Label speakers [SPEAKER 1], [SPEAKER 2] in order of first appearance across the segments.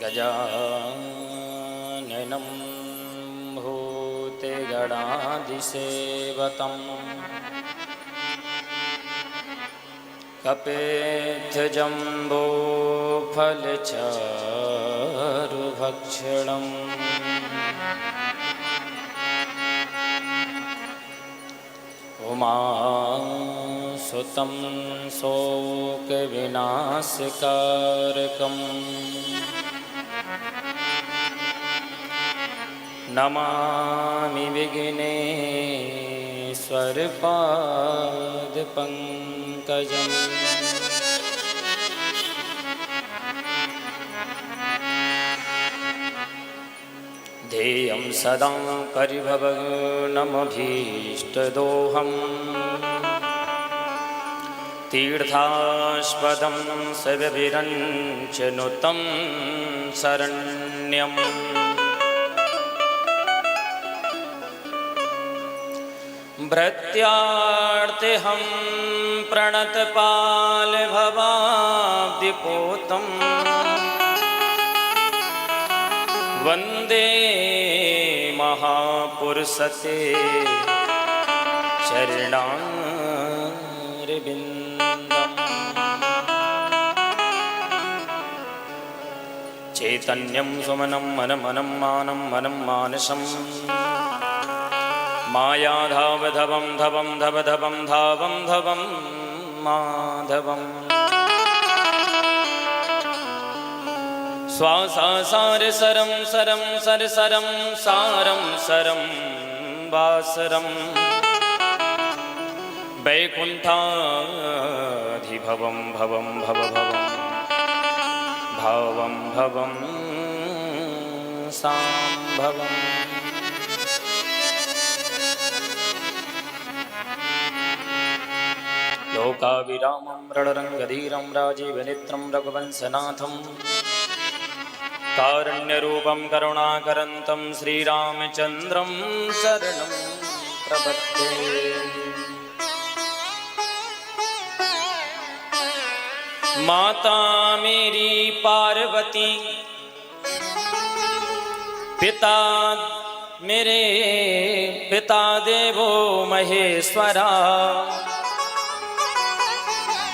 [SPEAKER 1] गजाननं भूतगणाधिसेवतम् कपित्थजम्बोफलचारुभक्षणम् उमासुतं शोकविनाशकारकम् नमामि विघ्नेश्वरपादपङ्कजम् ध्येयं सदा परिभवग्नमभीष्टदोहम् तीर्थास्पदं सर्वविरञ्चनुतं शरण्यम् भृत्यार्तिहं प्रणतपालभवाब्धिपोतम् वन्दे महापुरुषते चरणारविन्दम् चैतन्यं सुमनं मनमनं मानं मनं मानसम् मायाधावधवं धवं धवधवं धावं धवं माधवम् स्वासासार सरं सरं सरसरं सारं सरं वासरं वैकुण्ठाधिभवं भवं भवभवं भावं भवं सांभवम् लोकाविरामं रणरङ्गधीरं राजीवनेत्रं रघुवंशनाथं कारुण्यरूपं करुणाकरन्तं श्रीरामचन्द्रं शरणं प्रपद्ये। माता मेरी पार्वती, पिता मेरे पिता देवो महेश्वरा,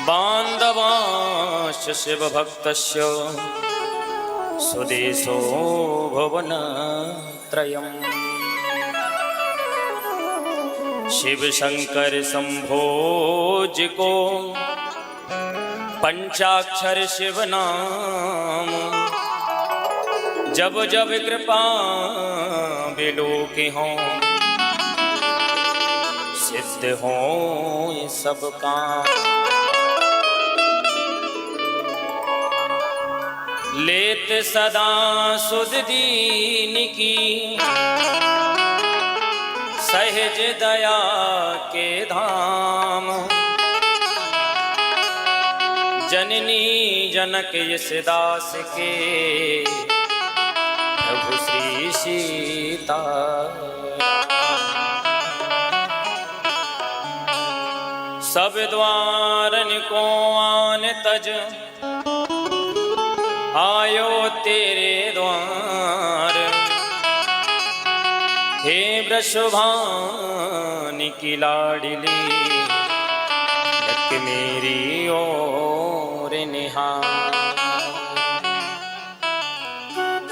[SPEAKER 1] बान्धवांश्च शिवभक्तस्य सुदेशो भुवनत्रयम्। शिव शंकर शंभोजिको पंचाक्षर शिव नाम, जब जब कृपा बिलो की हो सिद्ध हो सब काम। लेत सदा सुध दीन की सहज दया के धाम। जननी जनक यशदास के प्रभु श्री सीता। सब द्वारन को आन तज आयो तेरे द्वार। हे वृषभानि की लाडली, नक मेरी ओर निहार।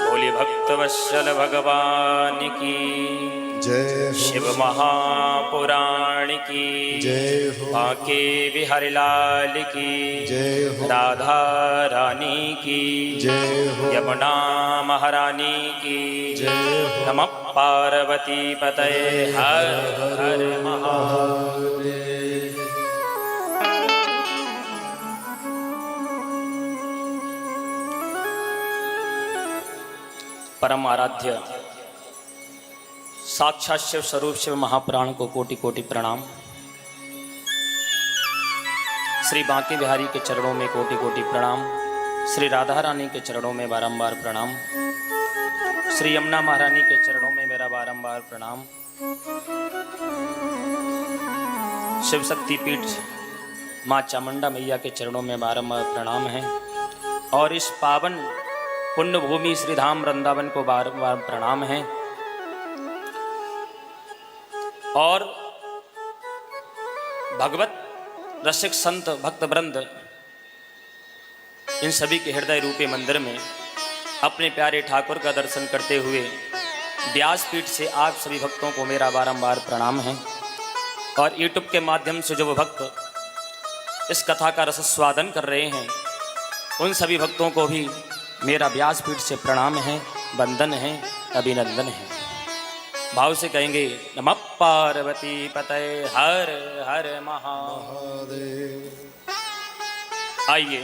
[SPEAKER 1] बोले भक्तवत्सल भगवान की
[SPEAKER 2] जय।
[SPEAKER 1] शिव महापुराण की
[SPEAKER 2] जय हो।
[SPEAKER 1] बांके बिहारी लाल की
[SPEAKER 2] जय हो।
[SPEAKER 1] राधा रानी की
[SPEAKER 2] जय हो।
[SPEAKER 1] यमुना महारानी की
[SPEAKER 2] जय हो।
[SPEAKER 1] नमः पार्वती पतये हर हर महादेव। परम आराध्य साक्षात शिव स्वरूप शिव महापुराण को कोटि कोटि प्रणाम। श्री बांके बिहारी के चरणों में कोटि कोटि प्रणाम। श्री राधा रानी के चरणों में बारंबार प्रणाम। श्री यमुना महारानी के चरणों में मेरा बारंबार प्रणाम। शिव शक्ति पीठ माँ चामुंडा मैया के चरणों में बारंबार प्रणाम है। और इस पावन पुण्य भूमि श्री धाम वृंदावन को बार बार प्रणाम है। और भगवत रसिक संत भक्त वृंद इन सभी के हृदय रूपी मंदिर में अपने प्यारे ठाकुर का दर्शन करते हुए व्यासपीठ से आप सभी भक्तों को मेरा बारंबार प्रणाम है। और यूट्यूब के माध्यम से जो भक्त इस कथा का रसस्वादन कर रहे हैं उन सभी भक्तों को भी मेरा व्यासपीठ से प्रणाम है, वंदन है, अभिनंदन है। भाव से कहेंगे नमः पार्वती पतये हर हर महादेव। आइए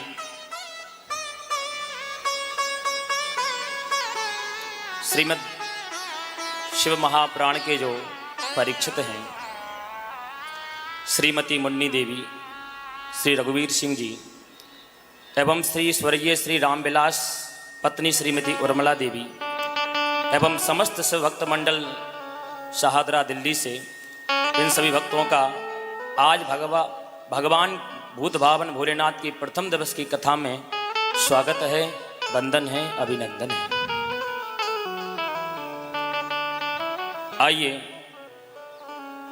[SPEAKER 1] श्रीमद् शिव महापुराण के जो परीक्षित हैं श्रीमती मुन्नी देवी, श्री रघुवीर सिंह जी एवं श्री स्वर्गीय श्री रामविलास पत्नी श्रीमती उर्मिला देवी एवं समस्त शिव भक्त मंडल शाहदरा दिल्ली से इन सभी भक्तों का आज भगवान भूत भावन भोलेनाथ की प्रथम दिवस की कथा में स्वागत है, वंदन है, अभिनंदन है। आइए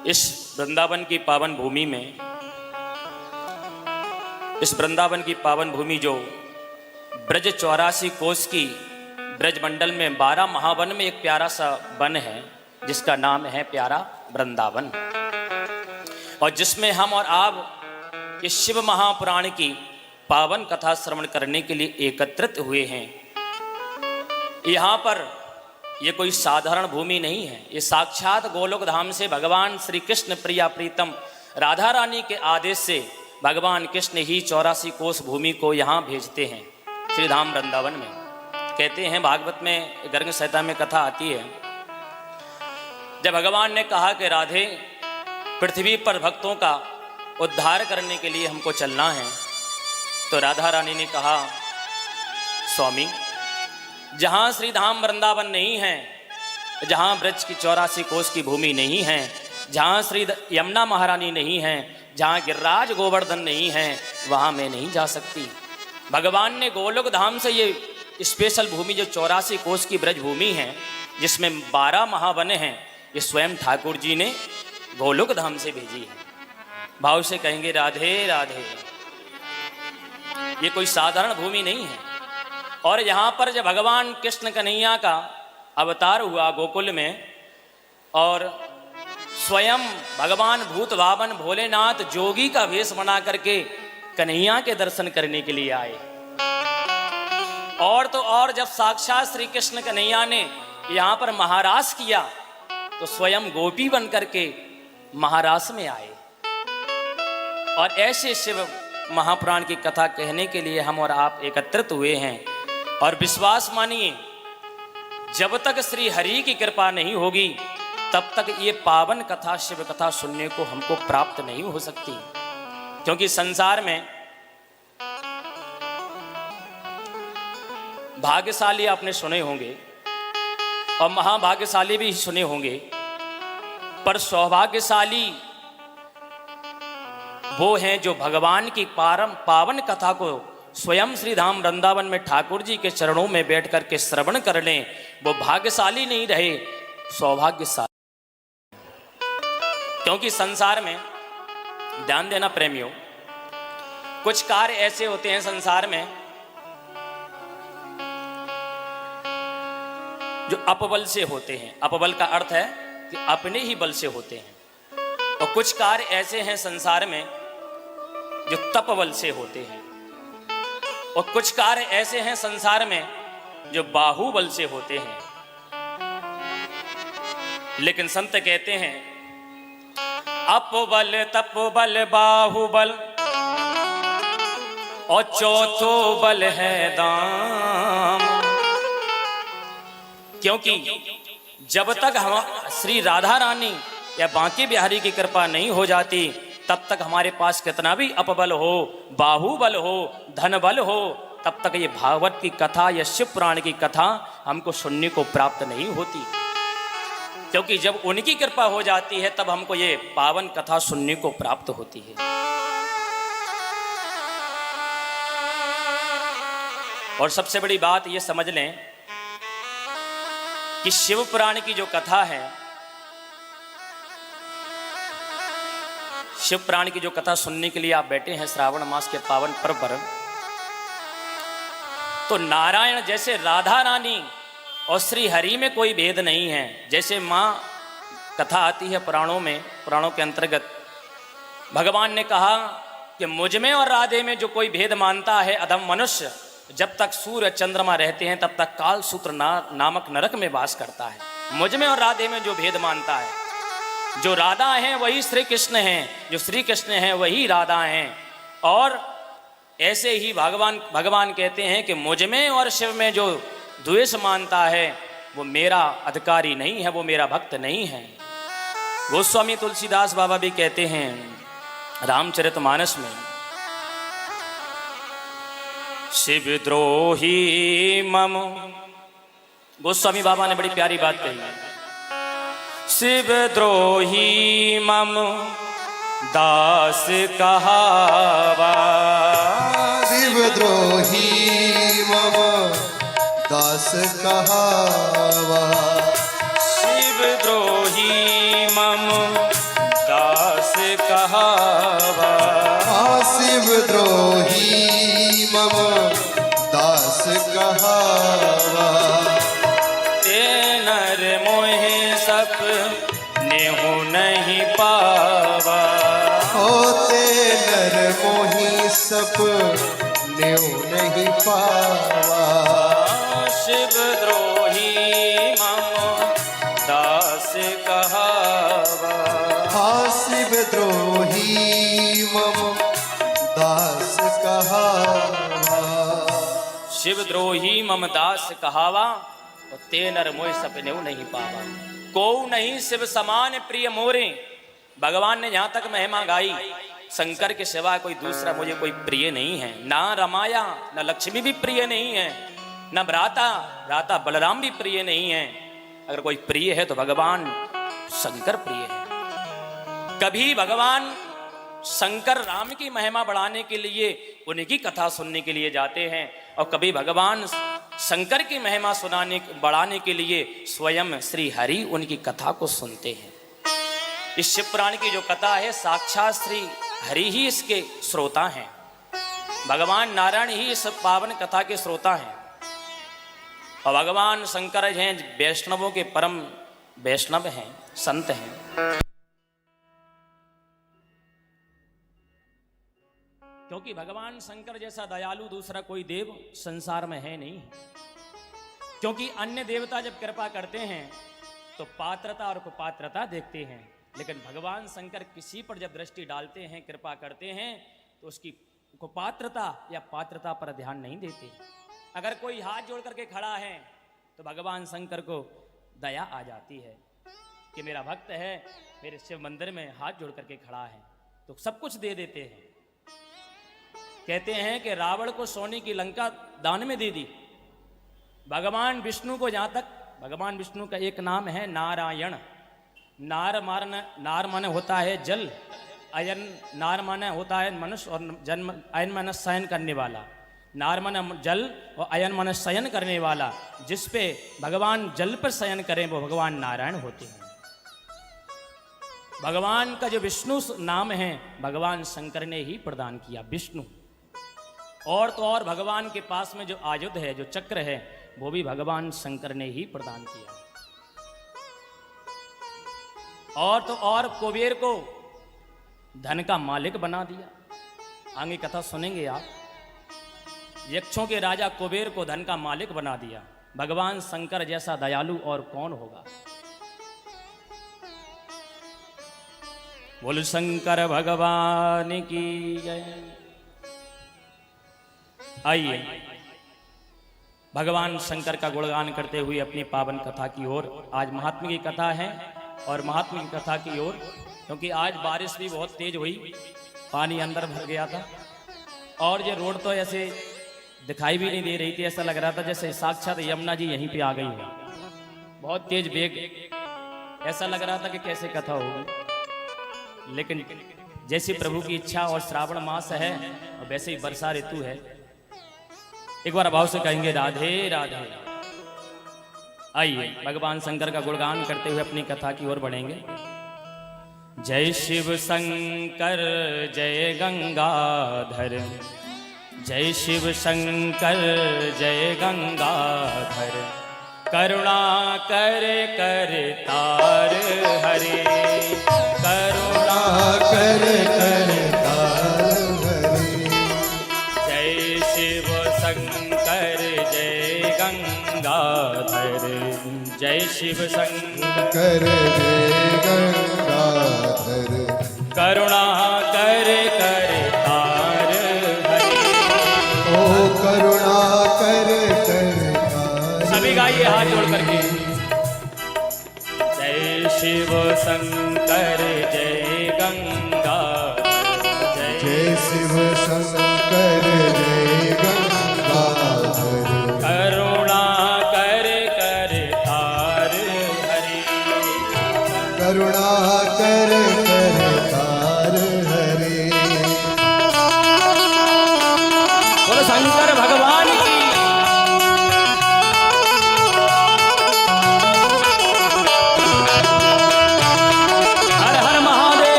[SPEAKER 1] इस वृंदावन की पावन भूमि में, इस वृंदावन की पावन भूमि जो ब्रज 84 कोस की ब्रज मंडल में 12 महावन में एक प्यारा सा वन है जिसका नाम है प्यारा वृंदावन, और जिसमें हम और आप इस शिव महापुराण की पावन कथा श्रवण करने के लिए एकत्रित हुए हैं। यहाँ पर ये कोई साधारण भूमि नहीं है, ये साक्षात गोलोक धाम से भगवान श्री कृष्ण प्रिया प्रीतम राधा रानी के आदेश से भगवान कृष्ण ही 84 कोस भूमि को यहाँ भेजते हैं श्री धाम वृंदावन में। कहते हैं भागवत में गर्ग संहिता में कथा आती है, जब भगवान ने कहा कि राधे पृथ्वी पर भक्तों का उद्धार करने के लिए हमको चलना है, तो राधा रानी ने कहा स्वामी जहाँ श्री धाम वृंदावन नहीं है, जहाँ ब्रज की 84 कोस की भूमि नहीं है, जहाँ श्री यमुना महारानी नहीं है, जहाँ गिरिराज गोवर्धन नहीं है, वहाँ मैं नहीं जा सकती। भगवान ने गोलोक धाम से ये स्पेशल भूमि जो 84 कोस की ब्रज भूमि है जिसमें 12 महावन हैं, ये स्वयं ठाकुर जी ने गोलोक धाम से भेजी है। भाव से कहेंगे राधे राधे। ये कोई साधारण भूमि नहीं है। और यहाँ पर जब भगवान कृष्ण कन्हैया का अवतार हुआ गोकुल में, और स्वयं भगवान भूत भावन भोलेनाथ जोगी का वेश बना करके कन्हैया के दर्शन करने के लिए आए। और तो और जब साक्षात श्री कृष्ण कन्हैया ने यहाँ पर महारास किया तो स्वयं गोपी बन करके महारास में आए। और ऐसे शिव महापुराण की कथा कहने के लिए हम और आप एकत्रित हुए हैं। और विश्वास मानिए जब तक श्री हरि की कृपा नहीं होगी तब तक ये पावन कथा शिव कथा सुनने को हमको प्राप्त नहीं हो सकती। क्योंकि संसार में भाग्यशाली आपने सुने होंगे और महाभाग्यशाली भी सुने होंगे, पर सौभाग्यशाली वो हैं जो भगवान की पावन कथा को स्वयं श्री धाम वृंदावन में ठाकुर जी के चरणों में बैठ करके श्रवण कर लें। वो भाग्यशाली नहीं रहे, सौभाग्यशाली। क्योंकि संसार में ध्यान देना प्रेमियों, कुछ कार्य ऐसे होते हैं संसार में जो अपबल से होते हैं। अपबल का अर्थ है कि अपने ही बल से होते हैं। और कुछ कार्य ऐसे हैं संसार में जो तपबल से होते हैं। और कुछ कार्य ऐसे हैं संसार में जो बाहुबल से होते हैं। लेकिन संत कहते हैं अपबल तपबल बाहुबल और चौथो बल है दाम। क्योंकि जब तक हम श्री राधा रानी या बांके बिहारी की कृपा नहीं हो जाती तब तक हमारे पास कितना भी अपबल हो, बाहुबल हो, धन बल हो, तब तक ये भागवत की कथा या शिव पुराण की कथा हमको सुनने को प्राप्त नहीं होती। क्योंकि जब उनकी कृपा हो जाती है तब हमको ये पावन कथा सुनने को प्राप्त होती है। और सबसे बड़ी बात ये समझ लें कि शिव पुराण की जो कथा है, शिव पुराण की जो कथा सुनने के लिए आप बैठे हैं श्रावण मास के पावन पर्व पर, तो नारायण जैसे राधा रानी और श्री हरि में कोई भेद नहीं है। जैसे माँ कथा आती है पुराणों में, पुराणों के अंतर्गत भगवान ने कहा कि मुझ में और राधे में जो कोई भेद मानता है अधम मनुष्य, जब तक सूर्य चंद्रमा रहते हैं तब तक काल सूत्र नामक नरक में वास करता है। मुझ में और राधे में जो भेद मानता है, जो राधा हैं वही श्री कृष्ण हैं, जो श्री कृष्ण हैं वही राधा हैं। और ऐसे ही भगवान कहते हैं कि मुझ में और शिव में जो द्वेष मानता है वो मेरा अधिकारी नहीं है, वो मेरा भक्त नहीं है। गोस्वामी तुलसीदास बाबा भी कहते हैं रामचरितमानस में, शिवद्रोही मम, गोस्वामी बाबा ने बड़ी प्यारी बात कही, शिवद्रोही मम दास कहावा,
[SPEAKER 3] शिवद्रोही मम दास कहावा,
[SPEAKER 1] शिवद्रोही मम दास कहावा,
[SPEAKER 3] शिवद्रोही मम दास कहावा,
[SPEAKER 1] ते नर मोहे सप नेहु नहीं पावा,
[SPEAKER 3] होते नर मोही सप नेऊ नहीं पावा,
[SPEAKER 1] शिवद्रोही मम दास कहावा,
[SPEAKER 3] शिवद्रोही मम दास कहावा,
[SPEAKER 1] शिवद्रोही मम दास कहावा, और ते नर मोह सपने नहीं पावा, को नहीं शिव समान प्रिय मोरे। भगवान ने जहां तक महिमा गाई, शंकर के सिवा कोई दूसरा मुझे कोई प्रिय नहीं है। ना रमाया, न लक्ष्मी भी प्रिय नहीं है, न भ्राता बलराम भी प्रिय नहीं है। अगर कोई प्रिय है तो भगवान शंकर प्रिय है। कभी भगवान शंकर राम की महिमा बढ़ाने के लिए उनकी कथा सुनने के लिए जाते हैं, और कभी भगवान शंकर की महिमा बढ़ाने के लिए स्वयं श्री हरि उनकी कथा को सुनते हैं। इस शिव पुराण की जो कथा है, साक्षात श्री हरि ही इसके श्रोता हैं, भगवान नारायण ही इस पावन कथा के श्रोता हैं। और भगवान शंकर हैं वैष्णवों के परम वैष्णव हैं, संत हैं। क्योंकि भगवान शंकर जैसा दयालु दूसरा कोई देव संसार में है नहीं। क्योंकि अन्य देवता जब कृपा करते हैं तो पात्रता और कुपात्रता देखते हैं, लेकिन भगवान शंकर किसी पर जब दृष्टि डालते हैं, कृपा करते हैं, तो उसकी कुपात्रता या पात्रता पर ध्यान नहीं देते। अगर कोई हाथ जोड़ करके खड़ा है तो भगवान शंकर को दया आ जाती है कि मेरा भक्त है, मेरे शिव मंदिर में हाथ जोड़ करके खड़ा है, तो सब कुछ दे देते हैं। कहते हैं कि रावण को सोने की लंका दान में दे दी। भगवान विष्णु को, जहाँ तक भगवान विष्णु का एक नाम है नारायण। नार माने होता है जल, अयन नार माने होता है मनुष्य, और जन्म अयन माने शयन करने वाला। नार माने जल और अयन माने शयन करने वाला। जिस पे भगवान जल पर शयन करें वो भगवान नारायण होते हैं। भगवान का जो विष्णु नाम है भगवान शंकर ने ही प्रदान किया, विष्णु। और तो और भगवान के पास में जो आयुध है, जो चक्र है, वो भी भगवान शंकर ने ही प्रदान किया। और तो और कुबेर को धन का मालिक बना दिया। आगे कथा सुनेंगे आप। यक्षों के राजा कुबेर को धन का मालिक बना दिया। भगवान शंकर जैसा दयालु और कौन होगा। बोल शंकर भगवान की जय। आइए भगवान शंकर का गुणगान करते हुए अपनी पावन कथा की ओर। आज महात्मा की कथा है, और महात्मा की कथा की ओर, क्योंकि आज बारिश भी बहुत तेज हुई, पानी अंदर भर गया था, और ये रोड तो ऐसे दिखाई भी नहीं दे रही थी। ऐसा लग रहा था जैसे साक्षात यमुना जी यहीं पे आ गई है। बहुत तेज वेग, ऐसा लग रहा था कि कैसे कथा होगी। लेकिन जैसी प्रभु की इच्छा, और श्रावण मास है और वैसे ही वर्षा ऋतु है, एक बार भाव से कहेंगे राधे राधे। आइए भगवान शंकर का गुणगान करते हुए अपनी कथा की ओर बढ़ेंगे। जय शिव शंकर जय गंगाधर, जय शिव शंकर जय गंगाधर, करुणा कर कर तार हरे, करुणा
[SPEAKER 3] कर कर तार हरे।
[SPEAKER 1] जय शिव शंकर जय गंगाधर, जय शिव शंकर
[SPEAKER 3] जय गंगाधर,
[SPEAKER 1] करुणा कर कर तार हरे।
[SPEAKER 3] ओ करुणा कर कर तार।
[SPEAKER 1] सभी गाइए हाथ जोड़ करके। जय शिव शंकर जय गंगाधर,
[SPEAKER 3] जय शिव शंकर जय गंगाधर,
[SPEAKER 1] करुणा कर कर तार हरे,
[SPEAKER 3] करुणा कर कर तार हरे।
[SPEAKER 1] बोलो शंकर भगवान की। हर हर महादेव।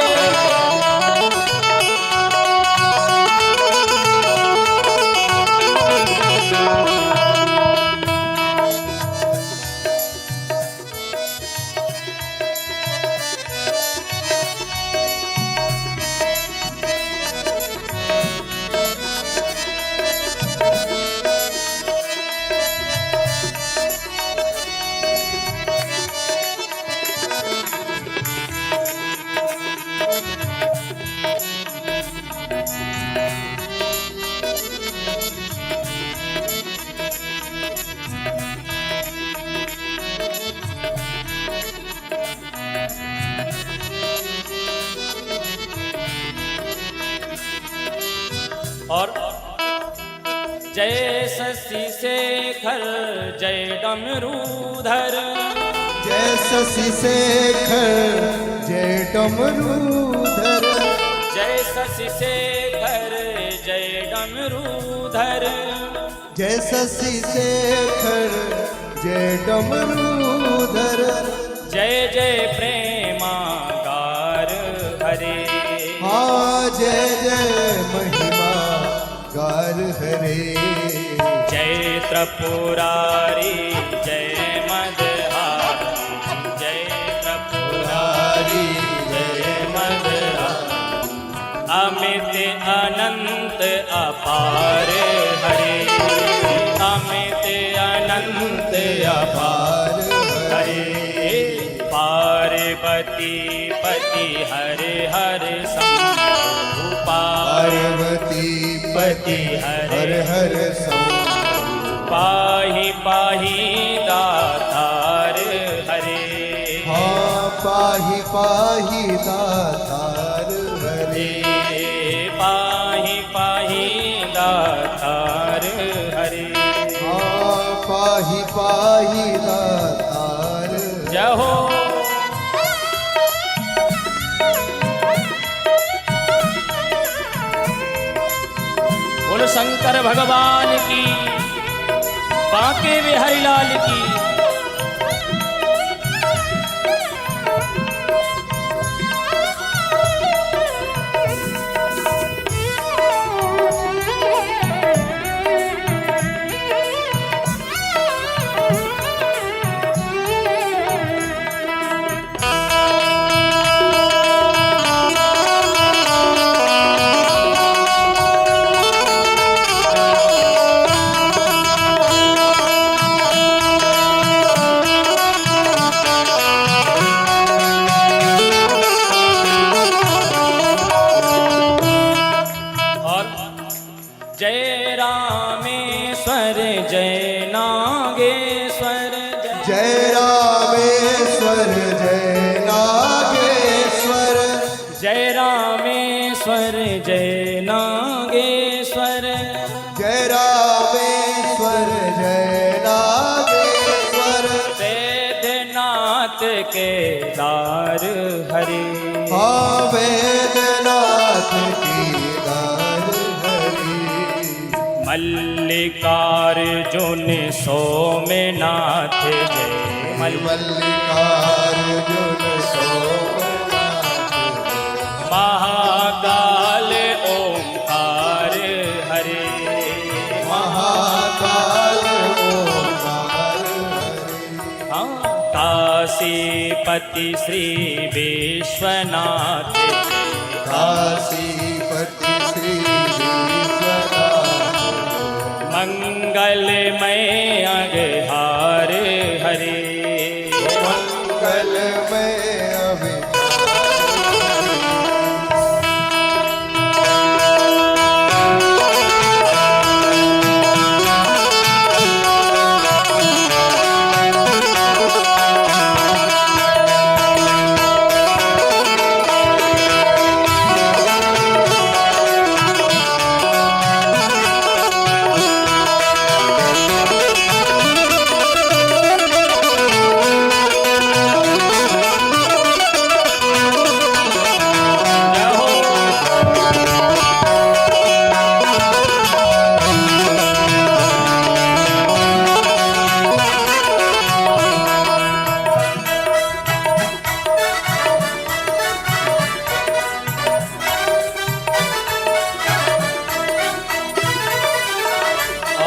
[SPEAKER 1] और जय शशि शेखर जय डमरूधर,
[SPEAKER 3] जय शशि शेखर जय डमरूधर,
[SPEAKER 1] जय शशि शेखर जय डमरूधर,
[SPEAKER 3] जय शशि शेखर जय डमरूधर,
[SPEAKER 1] जय जय प्रेमागार हरे।
[SPEAKER 3] हाँ जय जय महिमा गार हरे।
[SPEAKER 1] जय त्रिपुरारी जय मदहारी, जय त्रिपुरारी जय मदहारी, अमित अनंत अपार हरे, अमित अनंत अपार हरे। पार्वती पति हरे हरे शंभु,
[SPEAKER 3] पार्वती पति हर हर शंभु,
[SPEAKER 1] पाहि पाहि दातार हरे।
[SPEAKER 3] हाँ पाहि पाहि दातार हरे।
[SPEAKER 1] पाहि पाहि दातार हरे।
[SPEAKER 3] हाँ पाहि पाहि दातार।
[SPEAKER 1] जय हो। बोलो शंकर भगवान की, बांके बिहारी लाल की। जय रामेश्वर जय नागेश्वर,
[SPEAKER 3] जय रामेश्वर जय नागेश्वर,
[SPEAKER 1] जय रामेश्वर जय नागेश्वर,
[SPEAKER 3] जय रामेश्वर जय नागेश्वर।
[SPEAKER 1] वेदनाथ केदार हरे।
[SPEAKER 3] हाँ वेदनाथ केदार हरे।
[SPEAKER 1] मल्लिकार्जुन सोमनाथ जय
[SPEAKER 3] मल्लिकार्जुन सोमनाथ
[SPEAKER 1] महाकाल ओंकार हरे
[SPEAKER 3] महाकाल ओंकार हरे
[SPEAKER 1] काशीपति श्री विश्वनाथ
[SPEAKER 3] काशीपति श्री विश्वनाथ
[SPEAKER 1] मंगलमय अघहार हरे
[SPEAKER 3] मंगलमय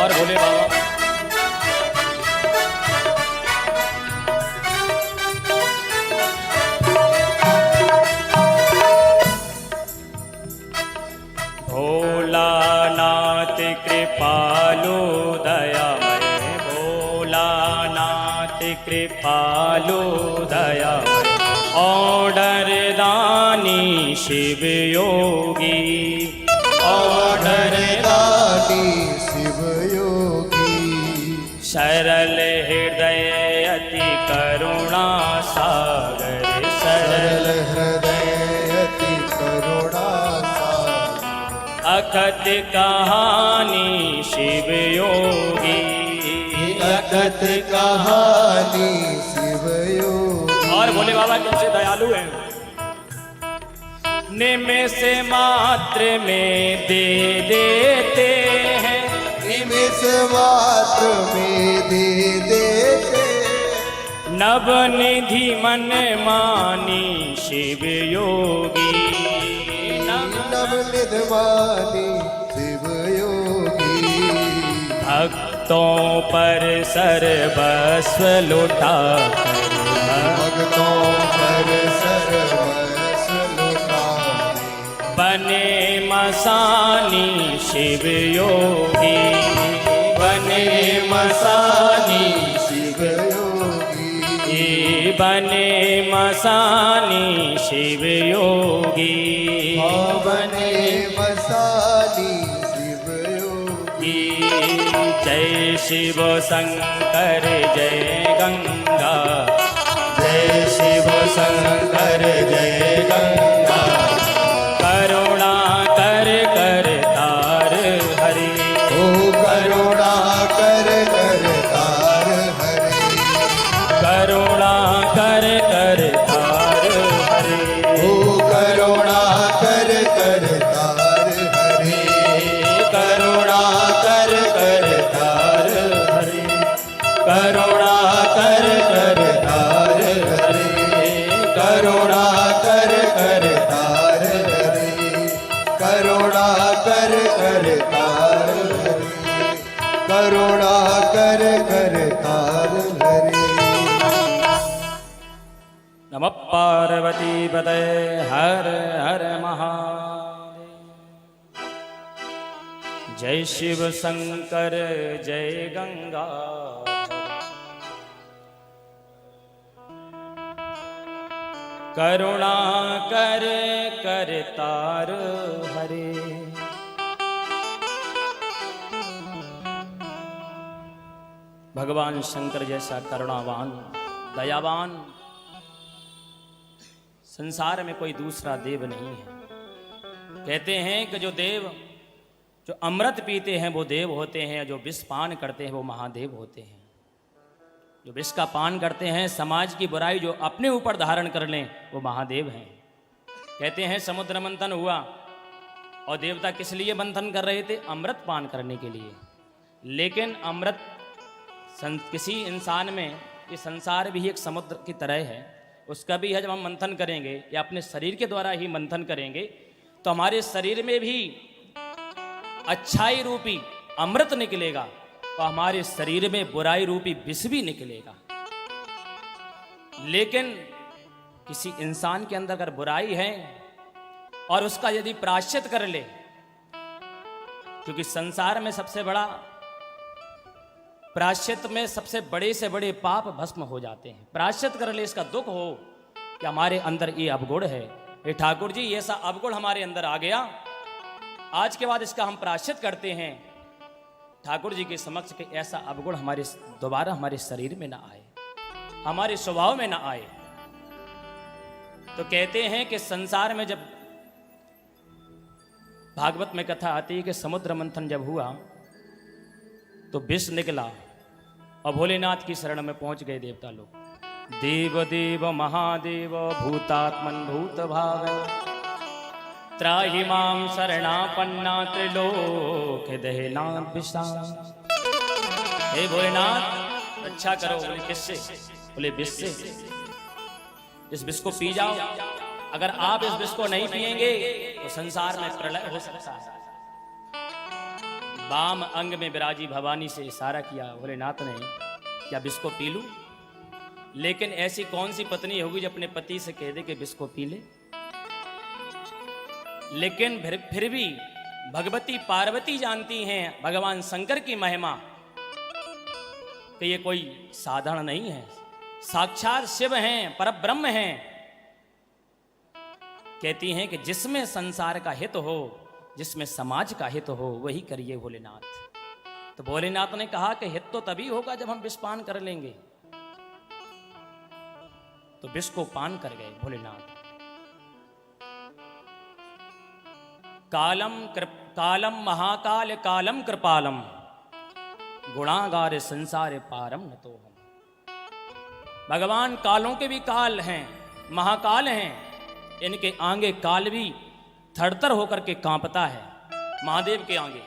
[SPEAKER 3] और भोले बाबा भोलानाथ कृपालु दयामय भोलानाथ कृपालु दयामय ऑर्डर दानी शिव योगी ऑर्डर दानी शिव योगी
[SPEAKER 1] सरल हृदय अति करुणा सागर
[SPEAKER 3] सरल
[SPEAKER 1] सरल
[SPEAKER 3] हृदय अति करुणा सागर
[SPEAKER 1] अखत कहानी शिव योगी
[SPEAKER 3] अकथ कहानी शिव योगी
[SPEAKER 1] और भोले बाबा कैसे दयालु हैं निमिष मात्र में दे देते हैं
[SPEAKER 3] निमिष मात्र में दे देते
[SPEAKER 1] नव निधि मन मानी शिव योगी
[SPEAKER 3] नव निधवानी शिव योगी
[SPEAKER 1] भक्तों पर सर्वस्व लुटा
[SPEAKER 3] भक्तों पर सर्वस्व लुटाने
[SPEAKER 1] बने मसानी शिव योगी बने मसानी
[SPEAKER 3] शिव योगी
[SPEAKER 1] बने मसानी शिव योगी
[SPEAKER 3] बने मसानी शिव योगी
[SPEAKER 1] जय शिव शंकर जय गंगा जय शिव शंकर जय गंगा करुणा कर कर तार हरि
[SPEAKER 3] ओ करुणा कर कर तार हरे
[SPEAKER 1] करुणा कर कर तार हरि
[SPEAKER 3] ओ करुणा कर कर तार हरे
[SPEAKER 1] करुणा कर कर तार हरि करुणा कर कर तार हरि
[SPEAKER 3] करुणा कर कर तार हरे करुणा कर कर तार हरे करुणा कर कर तार हरे
[SPEAKER 1] नमः पार्वती पतये हर हर महादेव जय शिव शंकर जय गंगा करुणा कर कर तार हरे भगवान शंकर जैसा करुणावान दयावान संसार में कोई दूसरा देव नहीं है। कहते हैं कि जो देव जो अमृत पीते हैं वो देव होते हैं, जो विष पान करते हैं वो महादेव होते हैं। जो विष का पान करते हैं, समाज की बुराई जो अपने ऊपर धारण कर लें वो महादेव हैं। कहते हैं समुद्र मंथन हुआ और देवता किस लिए मंथन कर रहे थे? अमृत पान करने के लिए। लेकिन अमृत किसी इंसान में, ये संसार भी एक समुद्र की तरह है, उसका भी है जब हम मंथन करेंगे या अपने शरीर के द्वारा ही मंथन करेंगे तो हमारे शरीर में भी अच्छाई रूपी अमृत निकलेगा और हमारे शरीर में बुराई रूपी विष भी निकलेगा। लेकिन किसी इंसान के अंदर अगर बुराई है और उसका यदि प्रायश्चित कर ले, क्योंकि संसार में सबसे बड़ा प्रायश्चित में सबसे बड़े से बड़े पाप भस्म हो जाते हैं। प्रायश्चित कर ले, इसका दुख हो कि हमारे अंदर ये अवगुण है, ये ठाकुर जी ये सा अवगुण हमारे अंदर आ गया, आज के बाद इसका हम प्रायश्चित करते हैं ठाकुर जी के समक्ष कि ऐसा अवगुण हमारे दोबारा हमारे शरीर में ना आए, हमारे स्वभाव में ना आए। तो कहते हैं कि संसार में जब भागवत में कथा आती है कि समुद्र मंथन जब हुआ तो विष निकला और भोलेनाथ की शरण में पहुंच गए देवता लोग। देव देव महादेव भूतात्मन भूत भाग त्राहि माम शरणापन्ना त्रिलोक दहनाथ विषाम। हे भोलेनाथ रक्षा करो। बोले किससे? बोले विष से। इस विष को पी जाओ, अगर आप इस विष को नहीं पिएंगे तो संसार में प्रलय हो सकता है। वाम अंग में विराजी भवानी से इशारा किया भोलेनाथ ने, क्या विष को पी लूं? लेकिन ऐसी कौन सी पत्नी होगी जो अपने पति से कह दे कि विष को पी ले? लेकिन फिर भी भगवती पार्वती जानती हैं भगवान शंकर की महिमा, कि ये कोई साधारण नहीं है, साक्षात शिव हैं, परब्रह्म हैं। कहती हैं कि जिसमें संसार का हित हो, जिसमें समाज का हित हो, वही करिए भोलेनाथ। तो भोलेनाथ ने कहा कि हित तो तभी होगा जब हम विष पान कर लेंगे। तो विष को पान कर गए भोलेनाथ। कालम महाकाल कालम कृपालम गुणागार संसार पारम न तो हम। भगवान कालों के भी काल हैं, महाकाल हैं, इनके आगे काल भी थरथर होकर के कांपता है। महादेव के आगे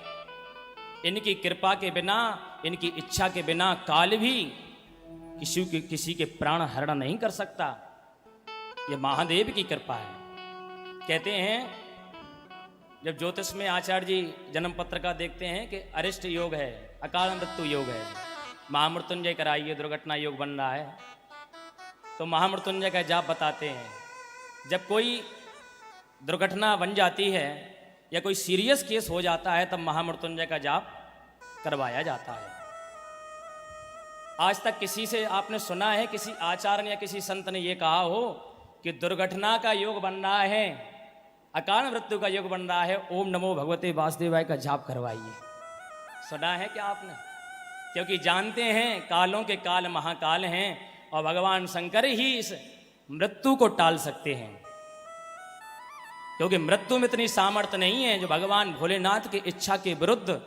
[SPEAKER 1] इनकी कृपा के बिना, इनकी इच्छा के बिना काल भी किसी के प्राण हरण नहीं कर सकता। ये महादेव की कृपा है। कहते हैं जब ज्योतिष में आचार्य जी जन्म पत्र का देखते हैं कि अरिष्ट योग है, अकाल मृत्यु योग है, महामृत्युंजय कराइए, दुर्घटना योग बन रहा है, तो महामृत्युंजय का जाप बताते हैं। जब कोई दुर्घटना बन जाती है या कोई सीरियस केस हो जाता है तब महामृत्युंजय का जाप करवाया जाता है। आज तक किसी से आपने सुना है, किसी आचार्य या किसी संत ने यह कहा हो कि दुर्घटना का योग बन रहा है, अकाल मृत्यु का योग बन रहा है, ओम नमो भगवते वासुदेवाय का जाप करवाइए? सुना है क्या आपने? क्योंकि जानते हैं कालों के काल महाकाल हैं और भगवान शंकर ही इस मृत्यु को टाल सकते हैं। क्योंकि मृत्यु में इतनी सामर्थ्य नहीं है जो भगवान भोलेनाथ की इच्छा के विरुद्ध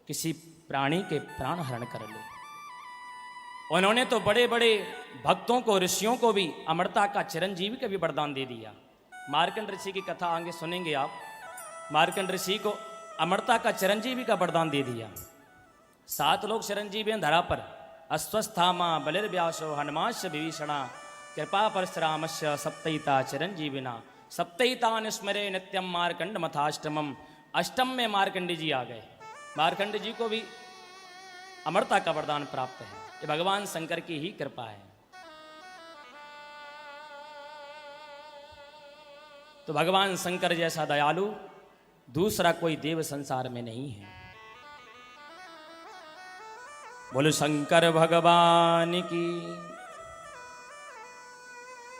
[SPEAKER 1] किसी प्राणी के प्राण हरण कर ले। उन्होंने तो बड़े बड़े भक्तों को, ऋषियों को भी अमरता का चिरंजीवी का भी वरदान दे दिया। मार्कंड ऋषि की कथा आगे सुनेंगे आप। मार्कंड ऋषि को अमरता का चिरंजीवी का वरदान दे दिया। 7 लोग चिरंजीवी हैं धरा पर। अस्वस्थामा बलिर्व्यासो हनुमांश विभीषणा कृपा परशुरामस्य सप्तहिता चिरंजीविना सप्तहितान स्मरे नित्यम मार्कंड मथाष्टमम। अष्टम में मार्कंडी जी आ गए। मार्कंड जी को भी अमरता का वरदान प्राप्त है। ये भगवान शंकर की ही कृपा है। तो भगवान शंकर जैसा दयालु दूसरा कोई देव संसार में नहीं है। बोलो शंकर भगवान की।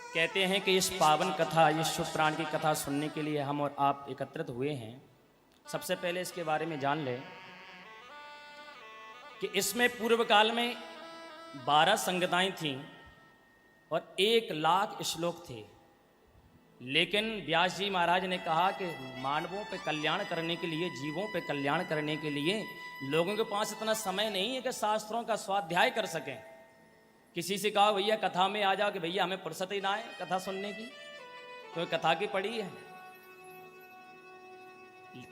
[SPEAKER 1] कहते हैं कि इस पावन कथा, इस शुभ प्राण की कथा सुनने के लिए हम और आप एकत्रित हुए हैं। सबसे पहले इसके बारे में जान लें कि इसमें पूर्व काल में 12 संगताएं थीं और 1 लाख श्लोक थे। लेकिन व्यास जी महाराज ने कहा कि मानवों पे कल्याण करने के लिए, जीवों पे कल्याण करने के लिए लोगों के पास इतना समय नहीं है कि शास्त्रों का स्वाध्याय कर सकें। किसी से कहा भैया कथा में आ जाओ, कि भैया हमें फुर्सत ही ना है कथा सुनने की, तो कथा की पड़ी है।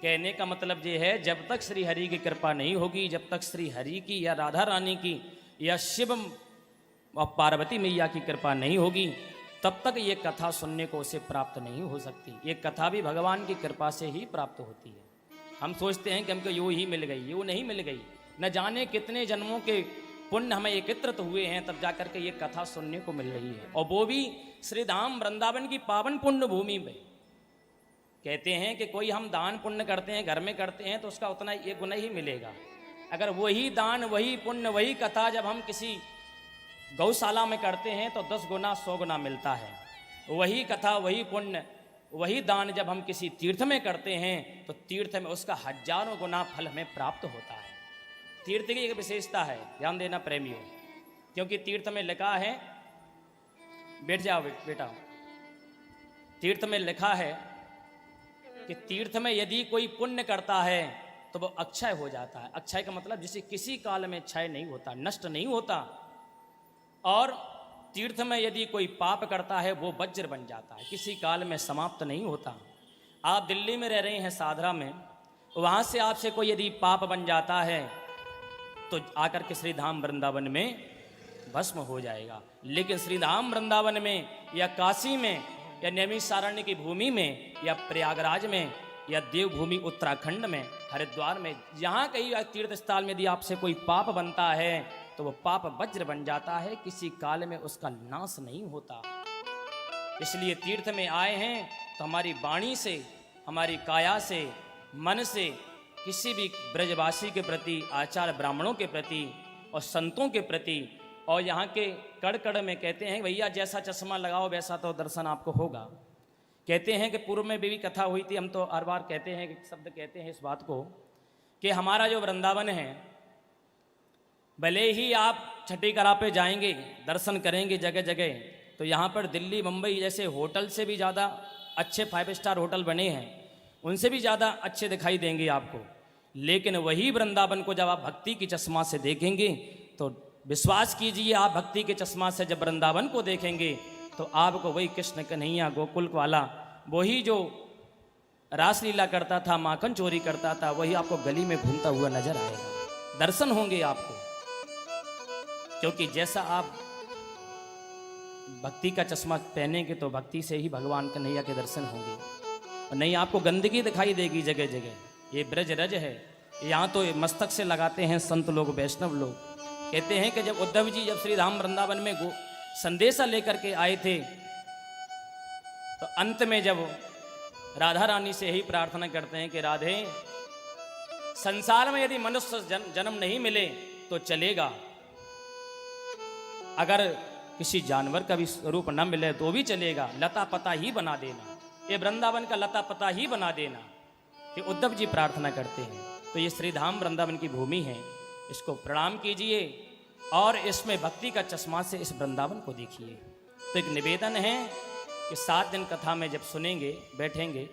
[SPEAKER 1] कहने का मतलब ये है, जब तक श्री हरि की कृपा नहीं होगी, जब तक श्री हरि की या राधा रानी की या शिव और पार्वती मैया की कृपा नहीं होगी, तब तक ये कथा सुनने को उसे प्राप्त नहीं हो सकती। ये कथा भी भगवान की कृपा से ही प्राप्त होती है। हम सोचते हैं कि हमको यूँ ही मिल गई, यूँ नहीं मिल गई। न जाने कितने जन्मों के पुण्य हमें एकत्रित हुए हैं, तब जाकर के ये कथा सुनने को मिल रही है, और वो भी श्री धाम वृंदावन की पावन पुण्य भूमि में। कहते हैं कि कोई हम दान पुण्य करते हैं, घर में करते हैं, तो उसका उतना एक गुना ही मिलेगा। अगर वही दान, वही पुण्य, वही कथा जब हम किसी गौशाला में करते हैं तो 10 गुना 100 गुना मिलता है। वही कथा, वही पुण्य, वही दान जब हम किसी तीर्थ में करते हैं तो तीर्थ में उसका हजारों गुना फल हमें प्राप्त होता है। तीर्थ की एक विशेषता है, ध्यान देना प्रेमियों, क्योंकि तीर्थ में लिखा है, बैठ जाओ बेटा, तीर्थ में लिखा है कि तीर्थ में यदि कोई पुण्य करता है तो वो अक्षय हो जाता है। अक्षय का मतलब जिसे किसी काल में क्षय नहीं होता, नष्ट नहीं होता। और तीर्थ में यदि कोई पाप करता है वो वज्र बन जाता है, किसी काल में समाप्त नहीं होता। आप दिल्ली में रह रहे हैं, साधरा में, वहाँ से आपसे कोई यदि पाप बन जाता है तो आकर के श्री धाम वृंदावन में भस्म हो जाएगा। लेकिन श्री धाम वृंदावन में या काशी में या नैमिषारण्य की भूमि में या प्रयागराज में या देवभूमि उत्तराखंड में, हरिद्वार में, जहाँ कहीं तीर्थ स्थल में यदि आपसे कोई पाप बनता है तो वो पाप वज्र बन जाता है, किसी काल में उसका नाश नहीं होता। इसलिए तीर्थ में आए हैं तो हमारी वाणी से, हमारी काया से, मन से किसी भी ब्रजवासी के प्रति, आचार्य ब्राह्मणों के प्रति और संतों के प्रति, और यहाँ के कड़ कड़ में कहते हैं भैया जैसा चश्मा लगाओ वैसा तो दर्शन आपको होगा। कहते हैं कि पूर्व में भी कथा हुई थी, हम तो हर बार कहते हैं कि शब्द कहते हैं इस बात को कि हमारा जो वृंदावन है, भले ही आप छठी कला पे जाएंगे, दर्शन करेंगे जगह जगह, तो यहाँ पर दिल्ली मुंबई जैसे होटल से भी ज़्यादा अच्छे 5 स्टार होटल बने हैं, उनसे भी ज़्यादा अच्छे दिखाई देंगे आपको। लेकिन वही वृंदावन को जब आप भक्ति की चश्मा से देखेंगे तो विश्वास कीजिए, आप भक्ति के चश्मा से जब वृंदावन को देखेंगे तो आपको वही कृष्ण कन्हैया गोकुल वाला, वही जो रासलीला करता था, माखन चोरी करता था, वही आपको गली में घूमता हुआ नजर आएगा। दर्शन होंगे आपको, क्योंकि जैसा आप भक्ति का चश्मा पहनेंगे तो भक्ति से ही भगवान कन्हैया के दर्शन होंगे, और नहीं आपको गंदगी दिखाई देगी जगह जगह। ये ब्रज रज है, यहाँ तो मस्तक से लगाते हैं संत लोग, वैष्णव लोग। कहते हैं कि जब उद्धव जी जब श्री राम वृंदावन में संदेशा लेकर के आए थे तो अंत में जब राधा रानी से ही प्रार्थना करते हैं कि राधे, संसार में यदि मनुष्य जन्म नहीं मिले तो चलेगा, अगर किसी जानवर का भी स्वरूप न मिले तो भी चलेगा, लता पता ही बना देना, ये वृंदावन का लता पता ही बना देना। कि उद्धव जी प्रार्थना करते हैं। तो ये श्री धाम वृंदावन की भूमि है, इसको प्रणाम कीजिए और इसमें भक्ति का चश्मा से इस वृंदावन को देखिए। तो एक निवेदन है कि 7 दिन कथा में जब सुनेंगे, बैठेंगे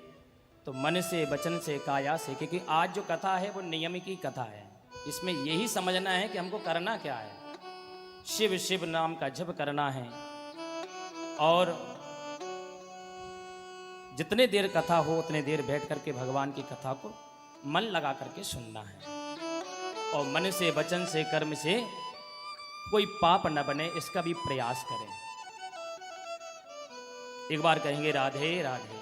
[SPEAKER 1] तो मन से, वचन से, काया से, क्योंकि आज जो कथा है वो नियम की कथा है। इसमें यही समझना है कि हमको करना क्या है। शिव शिव नाम का जप करना है और जितने देर कथा हो उतने देर बैठ करके भगवान की कथा को मन लगा करके सुनना है और मन से, वचन से, कर्म से कोई पाप न बने इसका भी प्रयास करें। एक बार कहेंगे राधे राधे।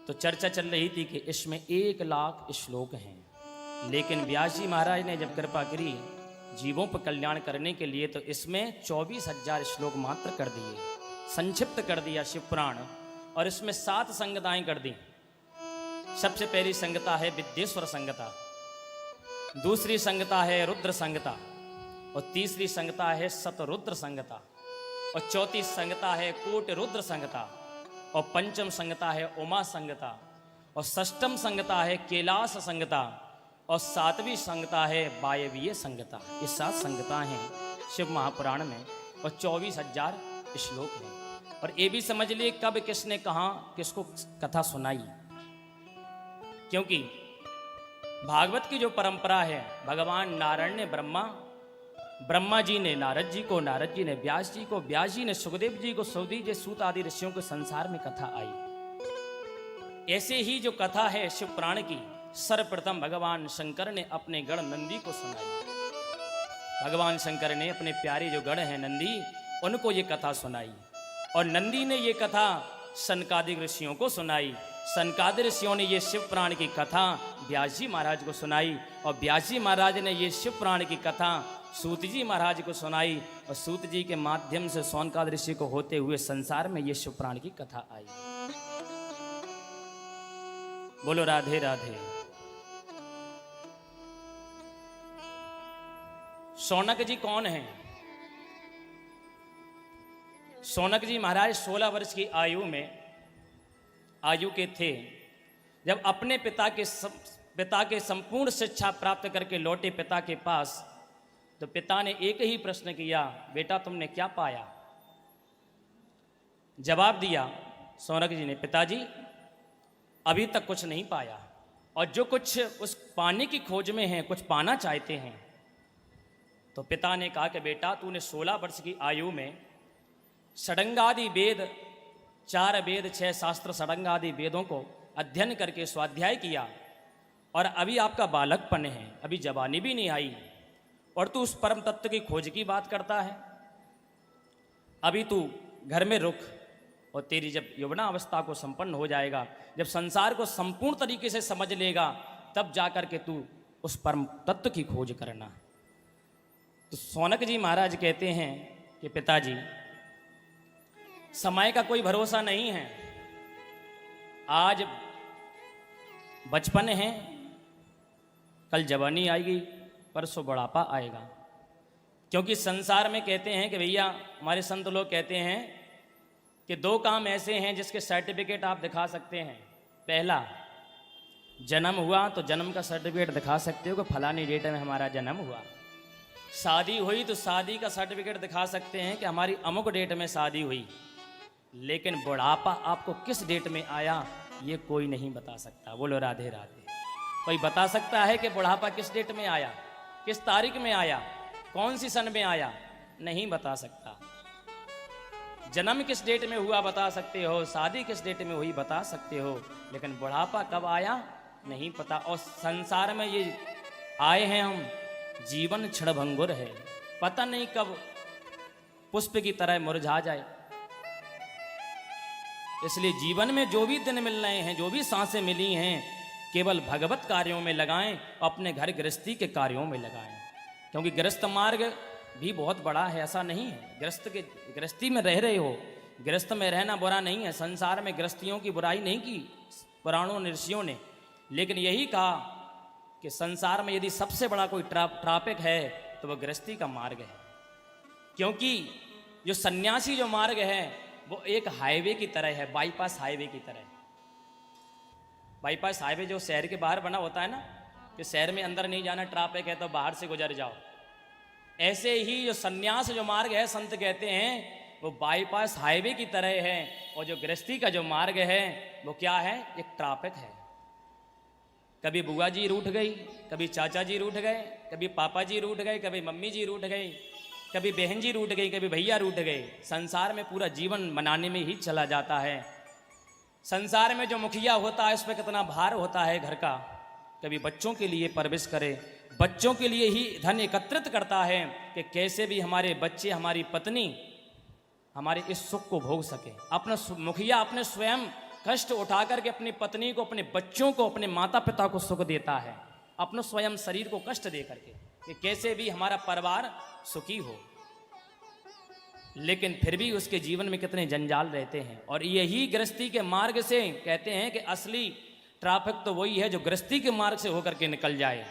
[SPEAKER 1] तो चर्चा चल रही थी कि इसमें 1 लाख श्लोक हैं, लेकिन व्यास जी महाराज ने जब कृपा करी जीवों पर कल्याण करने के लिए तो इसमें 24,000 श्लोक मात्र कर दिए, संक्षिप्त कर दिया शिव पुराण, और इसमें 7 संगताएं कर दी। सबसे पहली संगता है विद्येश्वर संगता, दूसरी संगता है रुद्र संगता, और तीसरी संगता है शतरुद्र संगता, और चौथी संगता है कोट रुद्र संगता, और पंचम संगता है उमा संगता, और षष्ठम संगता है कैलाश संगता, और 7वीं संगता है वायवीय संगता। ये 7 संगता हैं शिव महापुराण में और 24,000 श्लोक हैं। और ये भी समझ लिए कब किसने कहाँ किसको कथा सुनाई, क्योंकि भागवत की जो परंपरा है, भगवान नारायण ने ब्रह्मा ब्रह्मा जी ने नारद जी को, नारद जी ने व्यास जी को, व्यास जी ने सुखदेव जी को, सुखदेव जी सूत आदि ऋषियों को संसार में कथा आई। ऐसे ही जो कथा है शिव पुराण की, सर्वप्रथम भगवान शंकर ने अपने गण नंदी को सुनाई। भगवान शंकर ने अपने प्यारे जो गण हैं नंदी, उनको ये कथा सुनाई और नंदी ने ये कथा सनकादिक ऋषियों को सुनाई। सनकादिक ऋषियों ने ये शिव पुराण की कथा व्यास जी महाराज को सुनाई और व्यास जी महाराज ने ये शिव पुराण की कथा सूत जी महाराज को सुनाई और सूत जी के माध्यम से सौनकादिक ऋषि को होते हुए संसार में ये शिव पुराण की कथा आई। बोलो राधे राधे। शौनक जी कौन हैं? शौनक जी महाराज 16 वर्ष की आयु के थे जब अपने पिता के संपूर्ण शिक्षा प्राप्त करके लौटे पिता के पास, तो पिता ने एक ही प्रश्न किया, बेटा तुमने क्या पाया? जवाब दिया शौनक जी ने, पिताजी अभी तक कुछ नहीं पाया, और जो कुछ उस पाने की खोज में है, कुछ पाना चाहते हैं। तो पिता ने कहा कि बेटा तूने 16 वर्ष की आयु में षडंगादि वेद, 4 वेद 6 शास्त्र षडंगादि वेदों को अध्ययन करके स्वाध्याय किया और अभी आपका बालकपन है, अभी जवानी भी नहीं आई और तू उस परम तत्व की खोज की बात करता है। अभी तू घर में रुक और तेरी जब यौवना अवस्था को संपन्न हो जाएगा, जब संसार को संपूर्ण तरीके से समझ लेगा, तब जाकर के तू उस परम तत्व की खोज करना। तो शौनक जी महाराज कहते हैं कि पिताजी समय का कोई भरोसा नहीं है, आज बचपन है, कल जवानी आएगी, परसों बुढ़ापा आएगा। क्योंकि संसार में कहते हैं कि भैया, हमारे संत लोग कहते हैं कि 2 काम ऐसे हैं जिसके सर्टिफिकेट आप दिखा सकते हैं। पहला, जन्म हुआ तो जन्म का सर्टिफिकेट दिखा सकते हो कि फलानी डेट में हमारा जन्म हुआ। शादी हुई तो शादी का सर्टिफिकेट दिखा सकते हैं कि हमारी अमुक डेट में शादी हुई। लेकिन बुढ़ापा आपको किस डेट में आया ये कोई नहीं बता सकता। बोलो राधे राधे। कोई बता सकता है कि बुढ़ापा किस डेट में आया, किस तारीख में आया, कौन सी सन में आया? नहीं बता सकता। जन्म किस डेट में हुआ बता सकते हो, शादी किस डेट में हुई बता सकते हो, लेकिन बुढ़ापा कब आया नहीं पता। और संसार में ये आए हैं हम, जीवन क्षणभंगुर है, पता नहीं कब पुष्प की तरह मुरझा जाए। इसलिए जीवन में जो भी दिन मिल रहे हैं, जो भी सांसें मिली हैं, केवल भगवत कार्यों में लगाएं, अपने घर गृहस्थी के कार्यों में लगाएं। क्योंकि गृहस्थ मार्ग भी बहुत बड़ा है, ऐसा नहीं है। गृहस्थी में रह रहे हो, गृहस्थ में रहना बुरा नहीं है। संसार में गृहस्थियों की बुराई नहीं की पुराणों ऋषियों ने, लेकिन यही कहा कि संसार में यदि सबसे बड़ा कोई ट्रैफिक है तो वह गृहस्थी का मार्ग है। क्योंकि जो सन्यासी जो मार्ग है वो एक हाईवे की तरह है, बाईपास हाईवे की तरह। बाईपास हाईवे जो शहर के बाहर बना होता है ना, कि शहर में अंदर नहीं जाना, ट्रैफिक है तो बाहर से गुजर जाओ। ऐसे ही जो सन्यास जो मार्ग है, संत कहते हैं वो बाईपास हाईवे की तरह है। और जो गृहस्थी का जो मार्ग है वो क्या है? एक ट्रैफिक है। कभी बुआ जी रूठ गई, कभी चाचा जी रूठ गए, कभी पापा जी रूठ गए, कभी मम्मी जी रूठ गई, कभी बहन जी रूठ गई, कभी भैया रूठ गए। संसार में पूरा जीवन मनाने में ही चला जाता है। संसार में जो मुखिया होता है उस पर कितना भार होता है घर का। कभी बच्चों के लिए परवरिश करे, बच्चों के लिए ही धन एकत्रित करता है कि कैसे भी हमारे बच्चे, हमारी पत्नी हमारे इस सुख को भोग सके। अपना मुखिया अपने स्वयं कष्ट उठा करके अपनी पत्नी को, अपने बच्चों को, अपने माता पिता को सुख देता है, अपने स्वयं शरीर को कष्ट दे करके, कि कैसे भी हमारा परिवार सुखी हो। लेकिन फिर भी उसके जीवन में कितने जंजाल रहते हैं। और यही गृहस्थी के मार्ग से कहते हैं कि असली ट्रैफिक तो वही है जो गृहस्थी के मार्ग से होकर के निकल जाए।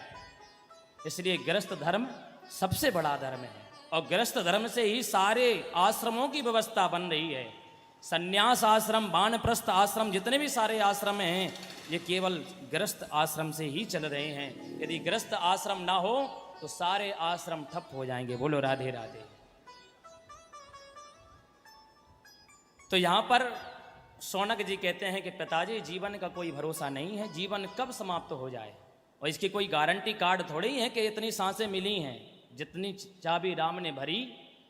[SPEAKER 1] इसलिए गृहस्थ धर्म सबसे बड़ा धर्म है और गृहस्थ धर्म से ही सारे आश्रमों की व्यवस्था बन रही है। संन्यास आश्रम, वानप्रस्थ आश्रम, जितने भी सारे आश्रम हैं ये केवल गृहस्थ आश्रम से ही चल रहे हैं। यदि गृहस्थ आश्रम ना हो तो सारे आश्रम ठप हो जाएंगे। बोलो राधे राधे। तो यहाँ पर शौनक जी कहते हैं कि पिताजी जीवन का कोई भरोसा नहीं है, जीवन कब समाप्त हो जाए, और इसकी कोई गारंटी कार्ड थोड़ी है कि इतनी सांसें मिली हैं। जितनी चाबी राम ने भरी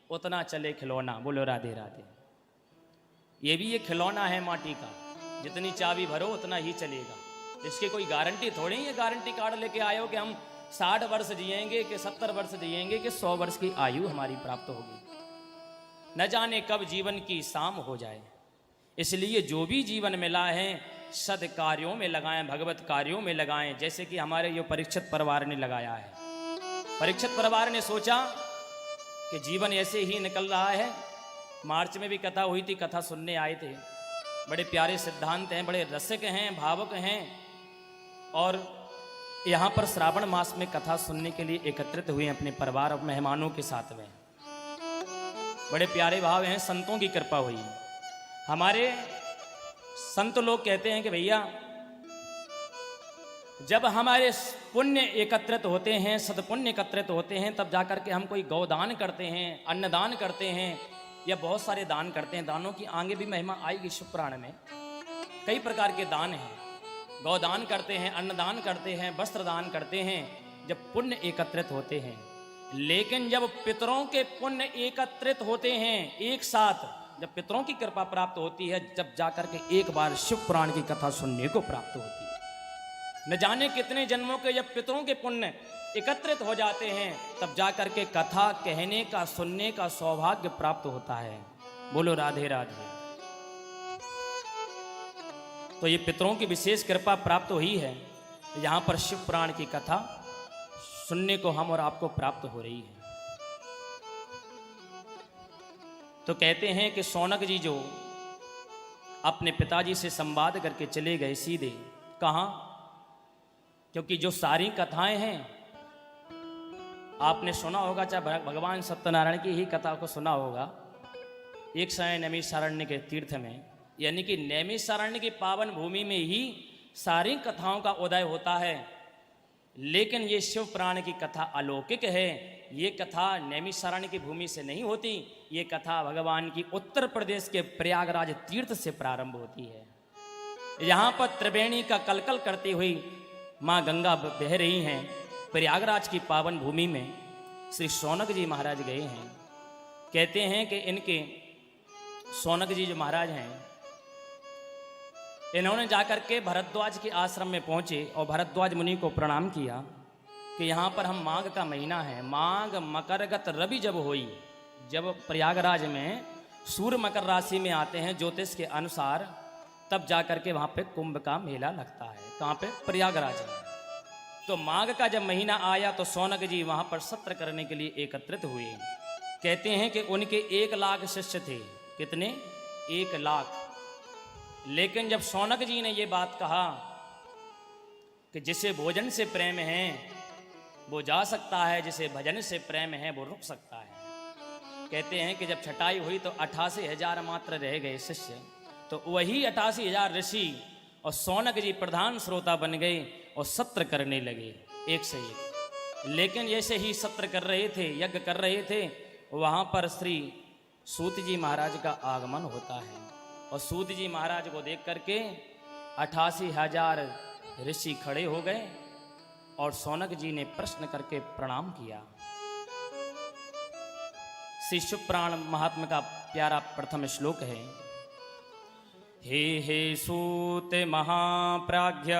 [SPEAKER 1] उतना चले खिलौना। बोलो राधे राधे। ये भी ये खिलौना है माटी का, जितनी चाबी भरो उतना ही चलेगा। इसकी कोई गारंटी थोड़ी है, गारंटी कार्ड लेके आए हो कि हम 60 वर्ष जिएंगे कि 70 वर्ष जिएंगे कि 100 वर्ष की आयु हमारी प्राप्त होगी। न जाने कब जीवन की शाम हो जाए। इसलिए जो भी जीवन मिला है सद कार्यों में लगाएं, भगवत कार्यों में लगाएं, जैसे कि हमारे ये परीक्षित परिवार ने लगाया है। परीक्षित परिवार ने सोचा कि जीवन ऐसे ही निकल रहा है। मार्च में भी कथा हुई थी, कथा सुनने आए थे। बड़े प्यारे सिद्धांत हैं, बड़े रसिक हैं, भावुक हैं। और यहाँ पर श्रावण मास में कथा सुनने के लिए एकत्रित हुए अपने परिवार और मेहमानों के साथ में। बड़े प्यारे भाव हैं, संतों की कृपा हुई। हमारे संत लोग कहते हैं कि भैया जब हमारे पुण्य एकत्रित होते हैं, सदपुण्य एकत्रित होते हैं, तब जाकर के हम कोई गौदान करते हैं, अन्नदान करते हैं या बहुत सारे दान करते हैं। दानों की आगे भी महिमा आएगी शिव पुराण में। कई प्रकार के दान हैं, गौदान करते हैं, अन्नदान करते हैं, वस्त्र दान करते हैं जब पुण्य एकत्रित होते हैं। लेकिन जब पितरों के पुण्य एकत्रित होते हैं एक साथ, जब पितरों की कृपा प्राप्त होती है, जब जाकर के एक बार शिव पुराण की कथा सुनने को प्राप्त होती है। न जाने कितने जन्मों के जब पितरों के पुण्य एकत्रित हो जाते हैं, तब जाकर के कथा कहने का, सुनने का सौभाग्य प्राप्त होता है। बोलो राधे राधे। तो ये पितरों की विशेष कृपा प्राप्त हुई है, यहाँ पर शिव पुराण की कथा सुनने को हम और आपको प्राप्त हो रही है। तो कहते हैं कि सौनक जी जो अपने पिताजी से संवाद करके चले गए सीधे कहाँ, क्योंकि जो सारी कथाएं हैं आपने सुना होगा, चाहे भगवान सत्यनारायण की ही कथा को सुना होगा। एक समय नैमिषारण्य के तीर्थ में, यानी कि नैमिषारण्य की पावन भूमि में ही सारी कथाओं का उदय होता है। लेकिन ये शिव पुराण की कथा अलौकिक है। ये कथा नैमिषारण्य की भूमि से नहीं होती, ये कथा भगवान की उत्तर प्रदेश के प्रयागराज तीर्थ से प्रारंभ होती है। यहाँ पर त्रिवेणी का कलकल करती हुई माँ गंगा बह रही हैं। प्रयागराज की पावन भूमि में श्री सौनक जी महाराज गए हैं। कहते हैं कि इनके सौनक जी जो महाराज हैं, इन्होंने जाकर के भरद्वाज के आश्रम में पहुंचे और भरद्वाज मुनि को प्रणाम किया कि यहाँ पर हम माघ का महीना है, माघ मकरगत रवि जब हुई, जब प्रयागराज में सूर्य मकर राशि में आते हैं ज्योतिष के अनुसार, तब जाकर के वहाँ पे कुंभ का मेला लगता है। कहाँ पे? प्रयागराज में। तो माघ का जब महीना आया तो सौनक जी वहाँ पर सत्र करने के लिए एकत्रित हुए। कहते हैं कि उनके 1 लाख शिष्य थे। कितने? 1 लाख। लेकिन जब सौनक जी ने ये बात कहा कि जिसे भोजन से प्रेम है वो जा सकता है, जिसे भजन से प्रेम है वो रुक सकता है। कहते हैं कि जब छटाई हुई तो 88,000 मात्र रह गए शिष्य। तो वही 88,000 ऋषि और सौनक जी प्रधान श्रोता बन गए और सत्र करने लगे एक से एक। लेकिन जैसे ही सत्र कर रहे थे, यज्ञ कर रहे थे, वहाँ पर श्री सूत जी महाराज का आगमन होता है। और सूत जी महाराज को देख करके 88,000 ऋषि खड़े हो गए और सौनक जी ने प्रश्न करके प्रणाम किया। श्री शिव पुराण महात्मा का प्यारा प्रथम श्लोक है, हे हे सूत महाप्राज्ञ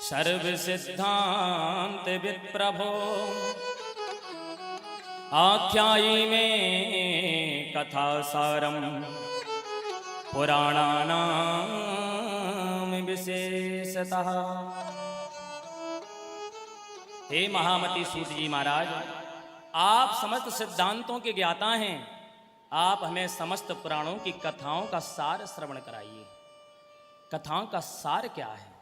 [SPEAKER 1] सर्व सिद्धांत विप्रभो आख्यायी में कथा सारम पुराणानाम विशेषतः। हे महामती सूत जी महाराज, आप समस्त सिद्धांतों के ज्ञाता हैं। आप हमें समस्त पुराणों की कथाओं का सार श्रवण कराइए। कथाओं का सार क्या है?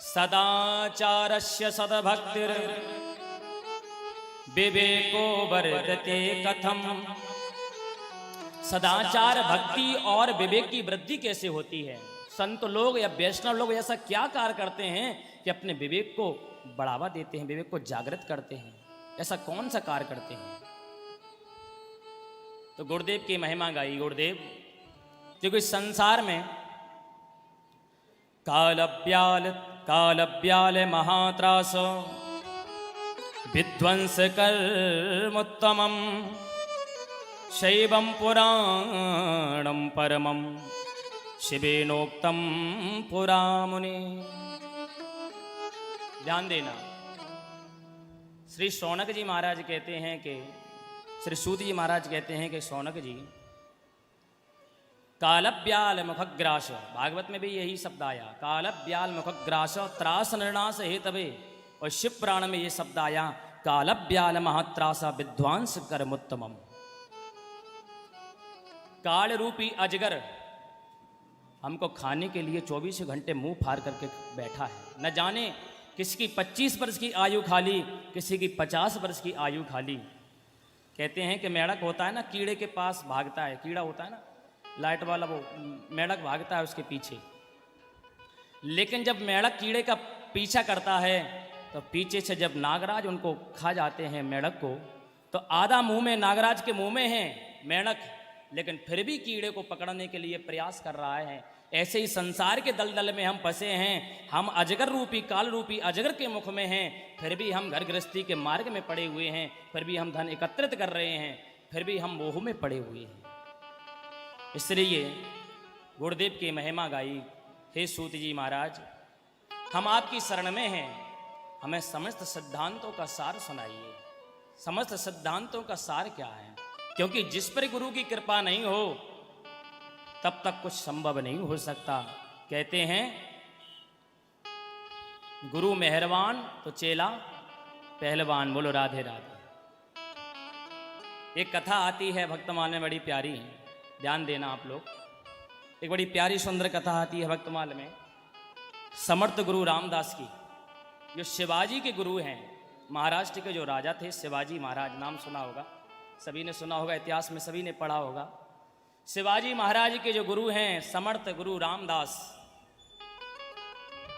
[SPEAKER 1] सदाचारस्य सद्भक्तिर विवेको वर्धते कथम। सदाचार, भक्ति और विवेक की वृद्धि कैसे होती है? संत लोग या वैष्णव लोग ऐसा क्या कार्य करते हैं कि अपने विवेक को बढ़ावा देते हैं, विवेक को जागृत करते हैं? ऐसा कौन सा कार्य करते हैं? तो गुरुदेव की महिमा गाई। गुरुदेव क्योंकि संसार में कालव्याल महात्रास विध्वंस कर्मोत्तमं शैवं पुराणं परमं शिवेनोक्तं पुरा मुनि। ध्यान देना, श्री शौनक जी महाराज कहते हैं कि श्री सूत जी महाराज कहते हैं कि शौनक जी, कालव्याल मुखग्रास, भागवत में भी यही शब्द आया, कालव्याल मुखग्रास त्रास निर्णास हेतवे, और शिव पुराण में ये शब्द आया, कालव्याल महात्रास विध्वांस कर्मोत्तमम। काल रूपी अजगर हमको खाने के लिए 24 घंटे मुंह फाड़ करके बैठा है। न जाने किसी की 25 वर्ष की आयु खाली, किसी की 50 वर्ष की आयु खाली। कहते हैं कि मेढक होता है ना, कीड़े के पास भागता है, कीड़ा होता है ना लाइट वाला, वो मेढक भागता है उसके पीछे। लेकिन जब मेढक कीड़े का पीछा करता है तो पीछे से जब नागराज उनको खा जाते हैं मेढक को, तो आधा मुंह में नागराज के मुंह में है मेढक, लेकिन फिर भी कीड़े को पकड़ने के लिए प्रयास कर रहा है। ऐसे ही संसार के दलदल में हम फंसे हैं, हम अजगर रूपी काल रूपी अजगर के मुख में हैं, फिर भी हम घर गृहस्थी के मार्ग में पड़े हुए हैं, फिर भी हम धन एकत्रित कर रहे हैं, फिर भी हम मोह में पड़े हुए हैं। इसलिए गुरुदेव की महिमा गाई, हे सूत जी महाराज, हम आपकी शरण में हैं, हमें समस्त सिद्धांतों का सार सुनाइए। समस्त सिद्धांतों का सार क्या है? क्योंकि जिस पर गुरु की कृपा नहीं हो तब तक कुछ संभव नहीं हो सकता। कहते हैं गुरु मेहरबान तो चेला पहलवान। बोलो राधे राधे। एक कथा आती है भक्तमाल में, बड़ी प्यारी, ध्यान देना आप लोग। एक बड़ी प्यारी सुंदर कथा आती है भक्तमाल में, समर्थ गुरु रामदास की, जो शिवाजी के गुरु हैं। महाराष्ट्र के जो राजा थे शिवाजी महाराज, नाम सुना होगा, सभी ने सुना होगा, इतिहास में सभी ने पढ़ा होगा। शिवाजी महाराज के जो गुरु हैं समर्थ गुरु रामदास,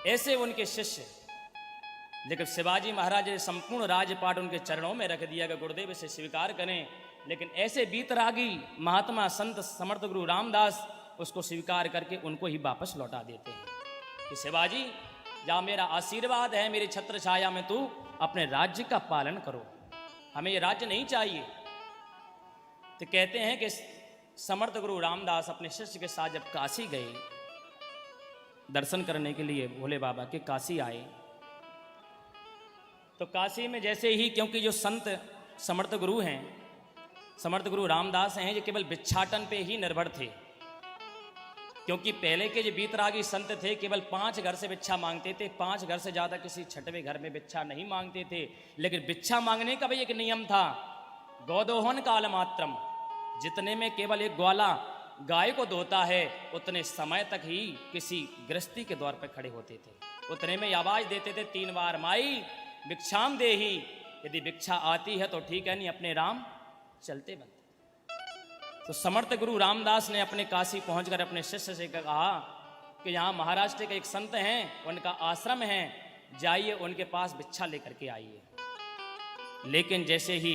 [SPEAKER 1] ऐसे उनके शिष्य। लेकिन शिवाजी महाराज ने संपूर्ण राजपाट उनके चरणों में रख दिया कि गुरुदेव इसे स्वीकार करें। लेकिन ऐसे बीतरागी महात्मा संत समर्थ गुरु रामदास उसको स्वीकार करके उनको ही वापस लौटा देते हैं कि शिवाजी, जहाँ मेरा आशीर्वाद है, मेरी छत्र छाया में तू अपने राज्य का पालन करो, हमें ये राज्य नहीं चाहिए। तो कहते हैं कि समर्थ गुरु रामदास अपने शिष्य के साथ जब काशी गए दर्शन करने के लिए, भोले बाबा के काशी आए, तो काशी में जैसे ही, क्योंकि जो संत समर्थ गुरु हैं, समर्थ गुरु रामदास हैं, जो केवल भिक्षाटन पे ही निर्भर थे। क्योंकि पहले के जो बीतरागी संत थे केवल 5 घर से भिक्षा मांगते थे, 5 घर से ज़्यादा किसी 6वें घर में भिक्षा नहीं मांगते थे। लेकिन भिक्षा मांगने का भी एक नियम था, गोदोहन काल मात्रम, जितने में केवल एक ग्वाला गाय को धोता है उतने समय तक ही किसी गृहस्थी के द्वार पर खड़े होते थे। उतने में आवाज देते थे 3 बार, माई भिक्षाम देही, यदि भिक्षा आती है तो ठीक है, नहीं अपने राम चलते बनते। तो समर्थ गुरु रामदास ने अपने काशी पहुंचकर अपने शिष्य से कहा कि यहाँ महाराष्ट्र के एक संत हैं, उनका आश्रम है, जाइए उनके पास भिक्षा लेकर के आइए। लेकिन जैसे ही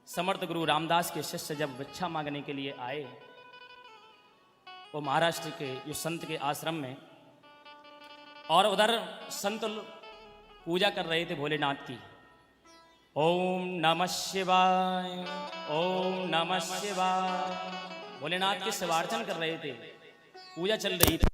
[SPEAKER 1] समर्थ गुरु रामदास के शिष्य जब भिक्षा मांगने के लिए आए, वो महाराष्ट्र के जो संत के आश्रम में, और उधर संत पूजा कर रहे थे भोलेनाथ की। ओम नमः शिवाय, ओम नमः शिवाय, भोलेनाथ के शिवार्चन कर रहे थे, पूजा चल रही थी।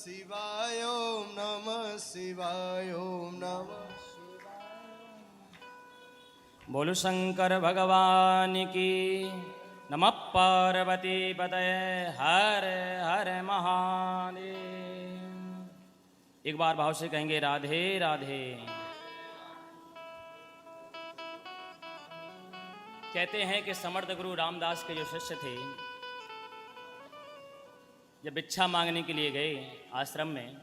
[SPEAKER 3] शिवाय ओम नमः शिवाय ओम नमः
[SPEAKER 1] बोलो शंकर भगवान की। नमः पार्वती पतये हर हर महादेव। एक बार भाव से कहेंगे राधे राधे। कहते हैं कि समर्थ गुरु रामदास के जो शिष्य थे, जब भिक्षा मांगने के लिए गए आश्रम में,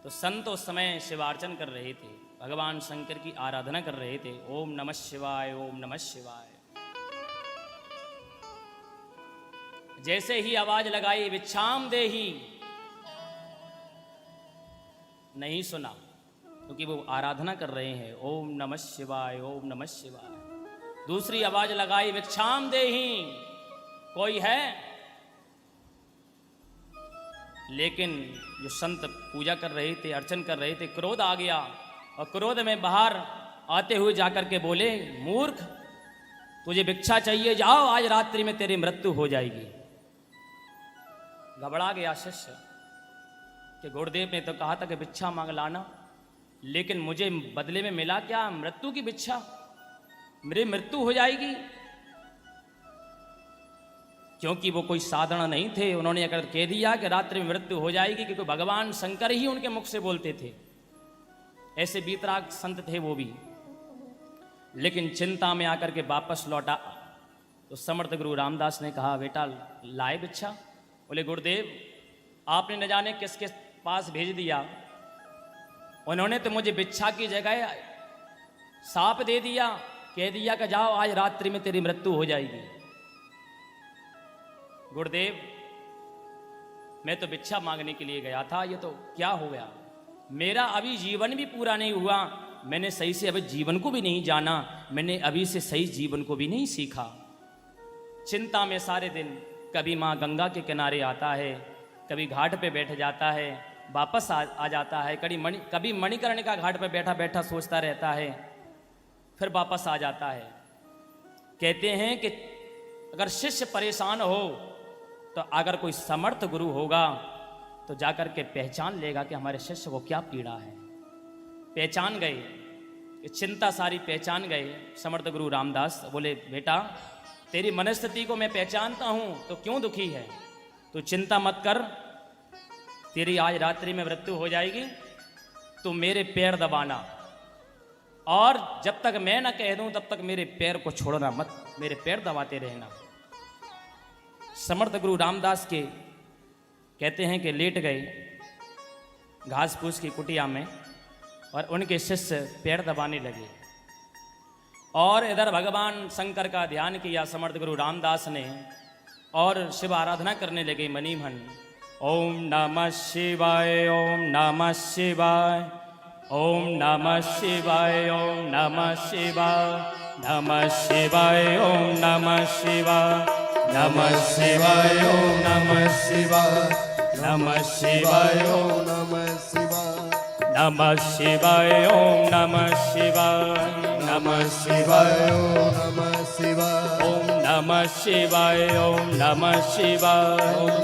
[SPEAKER 1] तो संत उस समय शिवार्चन कर रहे थे, भगवान शंकर की आराधना कर रहे थे। ओम नमः शिवाय, ओम नमः शिवाय। जैसे ही आवाज लगाई भिक्षाम देहि, नहीं सुना, क्योंकि वो आराधना कर रहे हैं। ओम नमः शिवाय, ओम नमः शिवाय। दूसरी आवाज लगाई भिक्षाम देहि, कोई है? लेकिन जो संत पूजा कर रहे थे, अर्चन कर रहे थे, क्रोध आ गया और क्रोध में बाहर आते हुए जाकर के बोले, मूर्ख, तुझे भिक्षा चाहिए, जाओ, आज रात्रि में तेरी मृत्यु हो जाएगी। घबरा गया शिष्य कि गुरुदेव ने तो कहा था कि भिक्षा मांग लाना, लेकिन मुझे बदले में मिला क्या? मृत्यु की भिक्षा, मेरी मृत्यु हो जाएगी। क्योंकि वो कोई साधना नहीं थे, उन्होंने अगर कह दिया कि रात्रि में मृत्यु हो जाएगी, क्योंकि भगवान शंकर ही उनके मुख से बोलते थे। ऐसे बीतराग संत थे वो भी। लेकिन चिंता में आकर के वापस लौटा तो समर्थ गुरु रामदास ने कहा, बेटा लाए भिक्षा? बोले, गुरुदेव आपने न जाने किसके पास भेज दिया, उन्होंने तो मुझे भिक्षा की जगह साप दे दिया, कह दिया कि जाओ, आज रात्रि में तेरी मृत्यु हो जाएगी। गुरुदेव, मैं तो भिक्षा मांगने के लिए गया था, ये तो क्या हो गया? मेरा अभी जीवन भी पूरा नहीं हुआ, मैंने सही से अभी जीवन को भी नहीं जाना, मैंने अभी से सही जीवन को भी नहीं सीखा। चिंता में सारे दिन कभी माँ गंगा के किनारे आता है, कभी घाट पे बैठ जाता है, वापस आ जाता है, कभी मणिकर्ण का घाट पे बैठा बैठा सोचता रहता है, फिर वापस आ जाता है। कहते हैं कि अगर शिष्य परेशान हो तो अगर कोई समर्थ गुरु होगा तो जाकर के पहचान लेगा कि हमारे शिष्य को क्या पीड़ा है। पहचान गए, कि चिंता सारी पहचान गए समर्थ गुरु रामदास। बोले, बेटा तेरी मनस्थिति को मैं पहचानता हूं, तो क्यों दुखी है? तू चिंता मत कर, तेरी आज रात्रि में मृत्यु हो जाएगी। तू मेरे पैर दबाना, और जब तक मैं ना कह दूं तब तक मेरे पैर को छोड़ना मत, मेरे पैर दबाते रहना। समर्थ गुरु रामदास के कहते हैं कि लेट गए घास फूस की कुटिया में, और उनके शिष्य पैर दबाने लगे। और इधर भगवान शंकर का ध्यान किया समर्थ गुरु रामदास ने, और शिव आराधना करने लगे मनी मन। ओम नमः शिवाय, ओम नमः शिवाय, ओम नमः शिवाय, ओम नमः शिवाय, नमः शिवाय, ओम नमः शिवाय, नमः शिवाय, ओम नमः शिवाय, नमः शिवाय, ओम
[SPEAKER 3] नमः शिवाय,
[SPEAKER 1] नमः शिवाय, ओम नमः शिवाय, नमः शिवाय,
[SPEAKER 3] ओम नमः शिवाय,
[SPEAKER 1] ओम नमः शिवाय, ओम नमः शिवाय,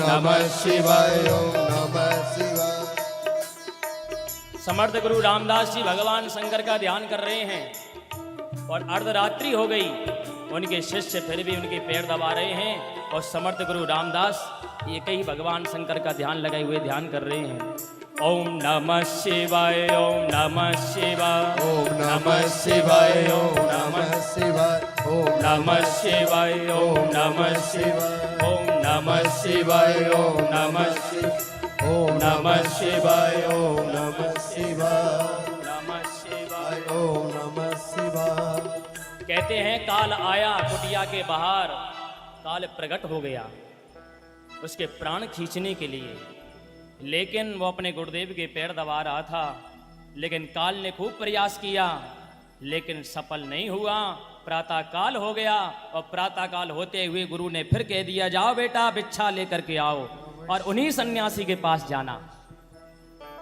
[SPEAKER 3] नमः शिवाय, ओम नमः शिवाय।
[SPEAKER 1] समर्थ गुरु रामदास जी भगवान शंकर का ध्यान कर रहे हैं, और अर्धरात्रि हो गई। उनके शिष्य फिर भी उनके पैर दबा रहे हैं, और समर्थ गुरु रामदास एक ही भगवान शंकर का ध्यान लगाए हुए ध्यान कर रहे हैं। ओम नमः शिवाय, ओम नमः शिवाय,
[SPEAKER 3] ओम नमः शिवाय, ओम नमः शिवाय, ओम
[SPEAKER 1] नमः शिवाय, ओम नमः शिवाय, ओम नमः शिवाय, ओम नमः शिवाय,
[SPEAKER 3] ओम
[SPEAKER 1] नमः शिवाय, ओम
[SPEAKER 3] नमः शिवाय,
[SPEAKER 1] नमः शिवाय।
[SPEAKER 3] ओम नमः शिवाय।
[SPEAKER 1] कहते हैं काल आया कुटिया के बाहर, काल प्रकट हो गया उसके प्राण खींचने के लिए, लेकिन वो अपने गुरुदेव के पैर दबा रहा था। लेकिन काल ने खूब प्रयास किया, लेकिन सफल नहीं हुआ। प्रातः काल हो गया, और प्रातः काल होते हुए गुरु ने फिर कह दिया, जाओ बेटा भिक्षा लेकर के आओ, और उन्हीं सन्यासी के पास जाना।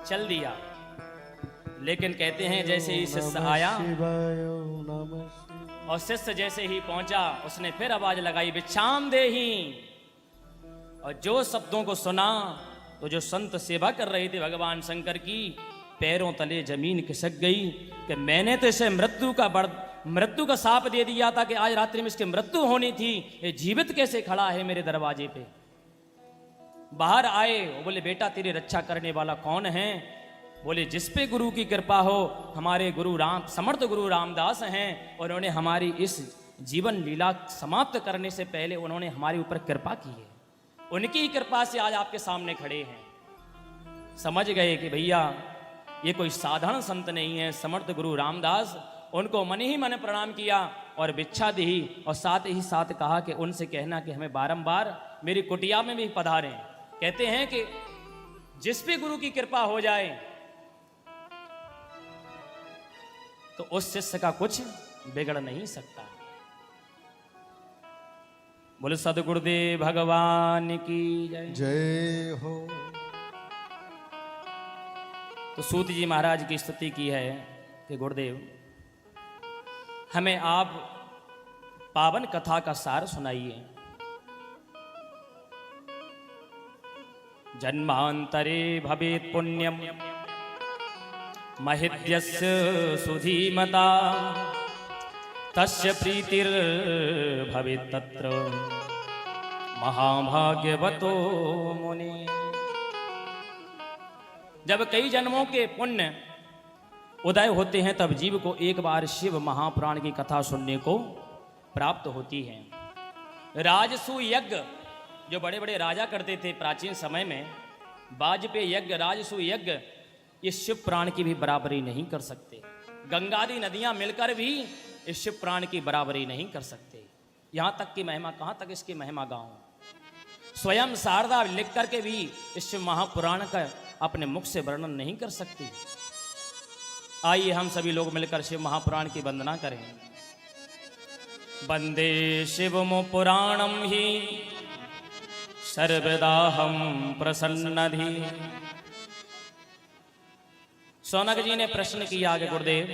[SPEAKER 1] चल दिया। लेकिन कहते हैं जैसे ही शिष्य आया, और शिष्य जैसे ही पहुंचा, उसने फिर आवाज लगाई, भिक्षाम देहि। और जो शब्दों को सुना तो जो संत सेवा कर रहे थे भगवान शंकर की, पैरों तले जमीन खिसक गई कि मैंने तो इसे मृत्यु का साप दे दिया था कि आज रात्रि में इसकी मृत्यु होनी थी, ये जीवित कैसे खड़ा है मेरे दरवाजे पे। बाहर आए, बोले बेटा तेरी रक्षा करने वाला कौन है? बोले जिस पे गुरु की कृपा हो, हमारे गुरु समर्थ गुरु रामदास हैं, और उन्होंने हमारी इस जीवन लीला समाप्त करने से पहले उन्होंने हमारे ऊपर कृपा की है, उनकी ही कृपा से आज आपके सामने खड़े हैं। समझ गए कि भैया ये कोई साधारण संत नहीं है, समर्थ गुरु रामदास। उनको मन ही मन प्रणाम किया और भिक्षा दी, और साथ ही साथ कहा कि उनसे कहना कि हमें बारंबार मेरी कुटिया में भी पधारें। कहते हैं कि जिस पे गुरु की कृपा हो जाए तो उस शिष्य का कुछ बिगड़ नहीं सकता। बोले सदगुरुदेव भगवान की जय।
[SPEAKER 3] जय हो।
[SPEAKER 1] तो सूत जी महाराज की स्तुति की है कि गुरुदेव हमें आप पावन कथा का सार सुनाइए। जन्मांतरे भवेत् पुण्यम महिद्यस्य सुधीमता तस्य प्रीतिर भवेत् तत्र महाभाग्यवतो मुनि। जब कई जन्मों के पुण्य उदय होते हैं तब जीव को एक बार शिव महापुराण की कथा सुनने को प्राप्त होती है। राजसूय यज्ञ जो बड़े बड़े राजा करते थे प्राचीन समय में, वाजपेयी यज्ञ, राजसूय यज्ञ, ये शिव पुराण की भी बराबरी नहीं कर सकते। गंगादी नदियां मिलकर भी इस शिव पुराण की बराबरी नहीं कर सकते। यहां तक की महिमा, कहां तक इसकी महिमा गाऊं। स्वयं शारदा लिख करके भी इस शिव महापुराण का अपने मुख से वर्णन नहीं कर सकती। आइए हम सभी लोग मिलकर शिव महापुराण की वंदना करें। वंदे शिवम पुराणम ही सर्वदाहम प्रसन्नधि। सोनक जी ने प्रश्न किया आगे गुरुदेव,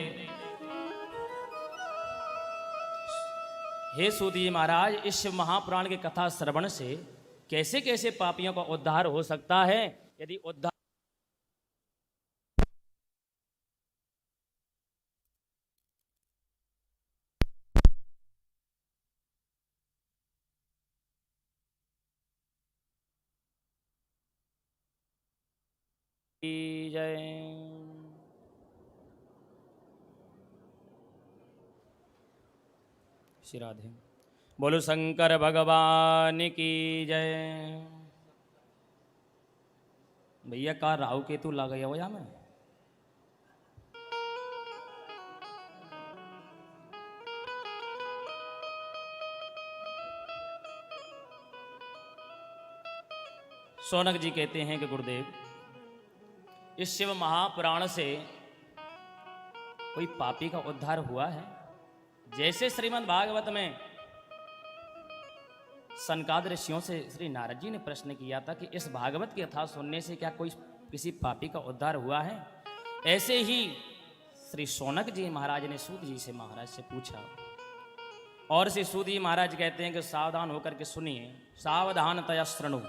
[SPEAKER 1] हे सूत जी महाराज, इस शिव महापुराण की कथा श्रवण से कैसे कैसे पापियों का उद्धार हो सकता है? यदि उद्धार जय। श्री राधे। बोलो शंकर भगवान की जय। भैया का राहु केतु ला गया हो या मैं? सोनक जी कहते हैं कि गुरुदेव, इस शिव महापुराण से कोई पापी का उद्धार हुआ है? जैसे श्रीमद् भागवत में सनकाद ऋषियों से श्री नारद जी ने प्रश्न किया था कि इस भागवत की कथा सुनने से क्या कोई किसी पापी का उद्धार हुआ है, ऐसे ही श्री सोनक जी महाराज ने सूत जी से महाराज से पूछा। और श्री सूत जी महाराज कहते हैं कि सावधान होकर के सुनिए, सावधानतया शृणु।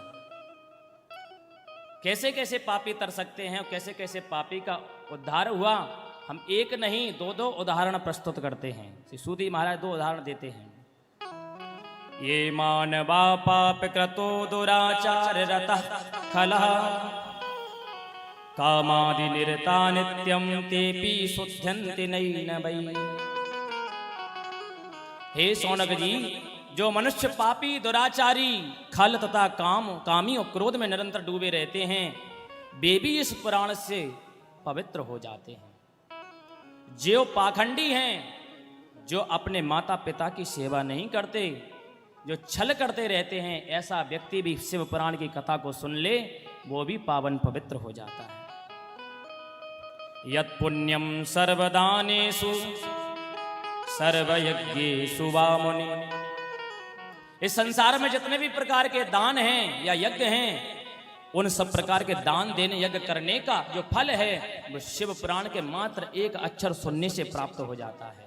[SPEAKER 1] कैसे कैसे पापी तर सकते हैं और कैसे कैसे पापी का उद्धार हुआ, हम एक नहीं दो दो उदाहरण प्रस्तुत करते हैं। श्री सूत जी महाराज दो उदाहरण देते हैं। ये मानवा पाप कृतो दुराचार रतः खलः कामादि निरता नित्यम तेपि शुध्यन्ति नैनवै। हे शौनक जी, जो मनुष्य पापी, दुराचारी, खल तथा कामी और क्रोध में निरंतर डूबे रहते हैं, वे भी इस पुराण से पवित्र हो जाते हैं। जो पाखंडी हैं, जो अपने माता पिता की सेवा नहीं करते, जो छल करते रहते हैं, ऐसा व्यक्ति भी शिव पुराण की कथा को सुन ले, वो भी पावन पवित्र हो जाता है। यत् पुण्यम सर्वदानेषु सर्वयज्ञेषु वा मुनि। इस संसार में जितने भी प्रकार के दान हैं या यज्ञ हैं, उन सब प्रकार के दान देने यज्ञ करने का जो फल है वो शिव पुराण के मात्र एक अक्षर सुनने से प्राप्त हो जाता है।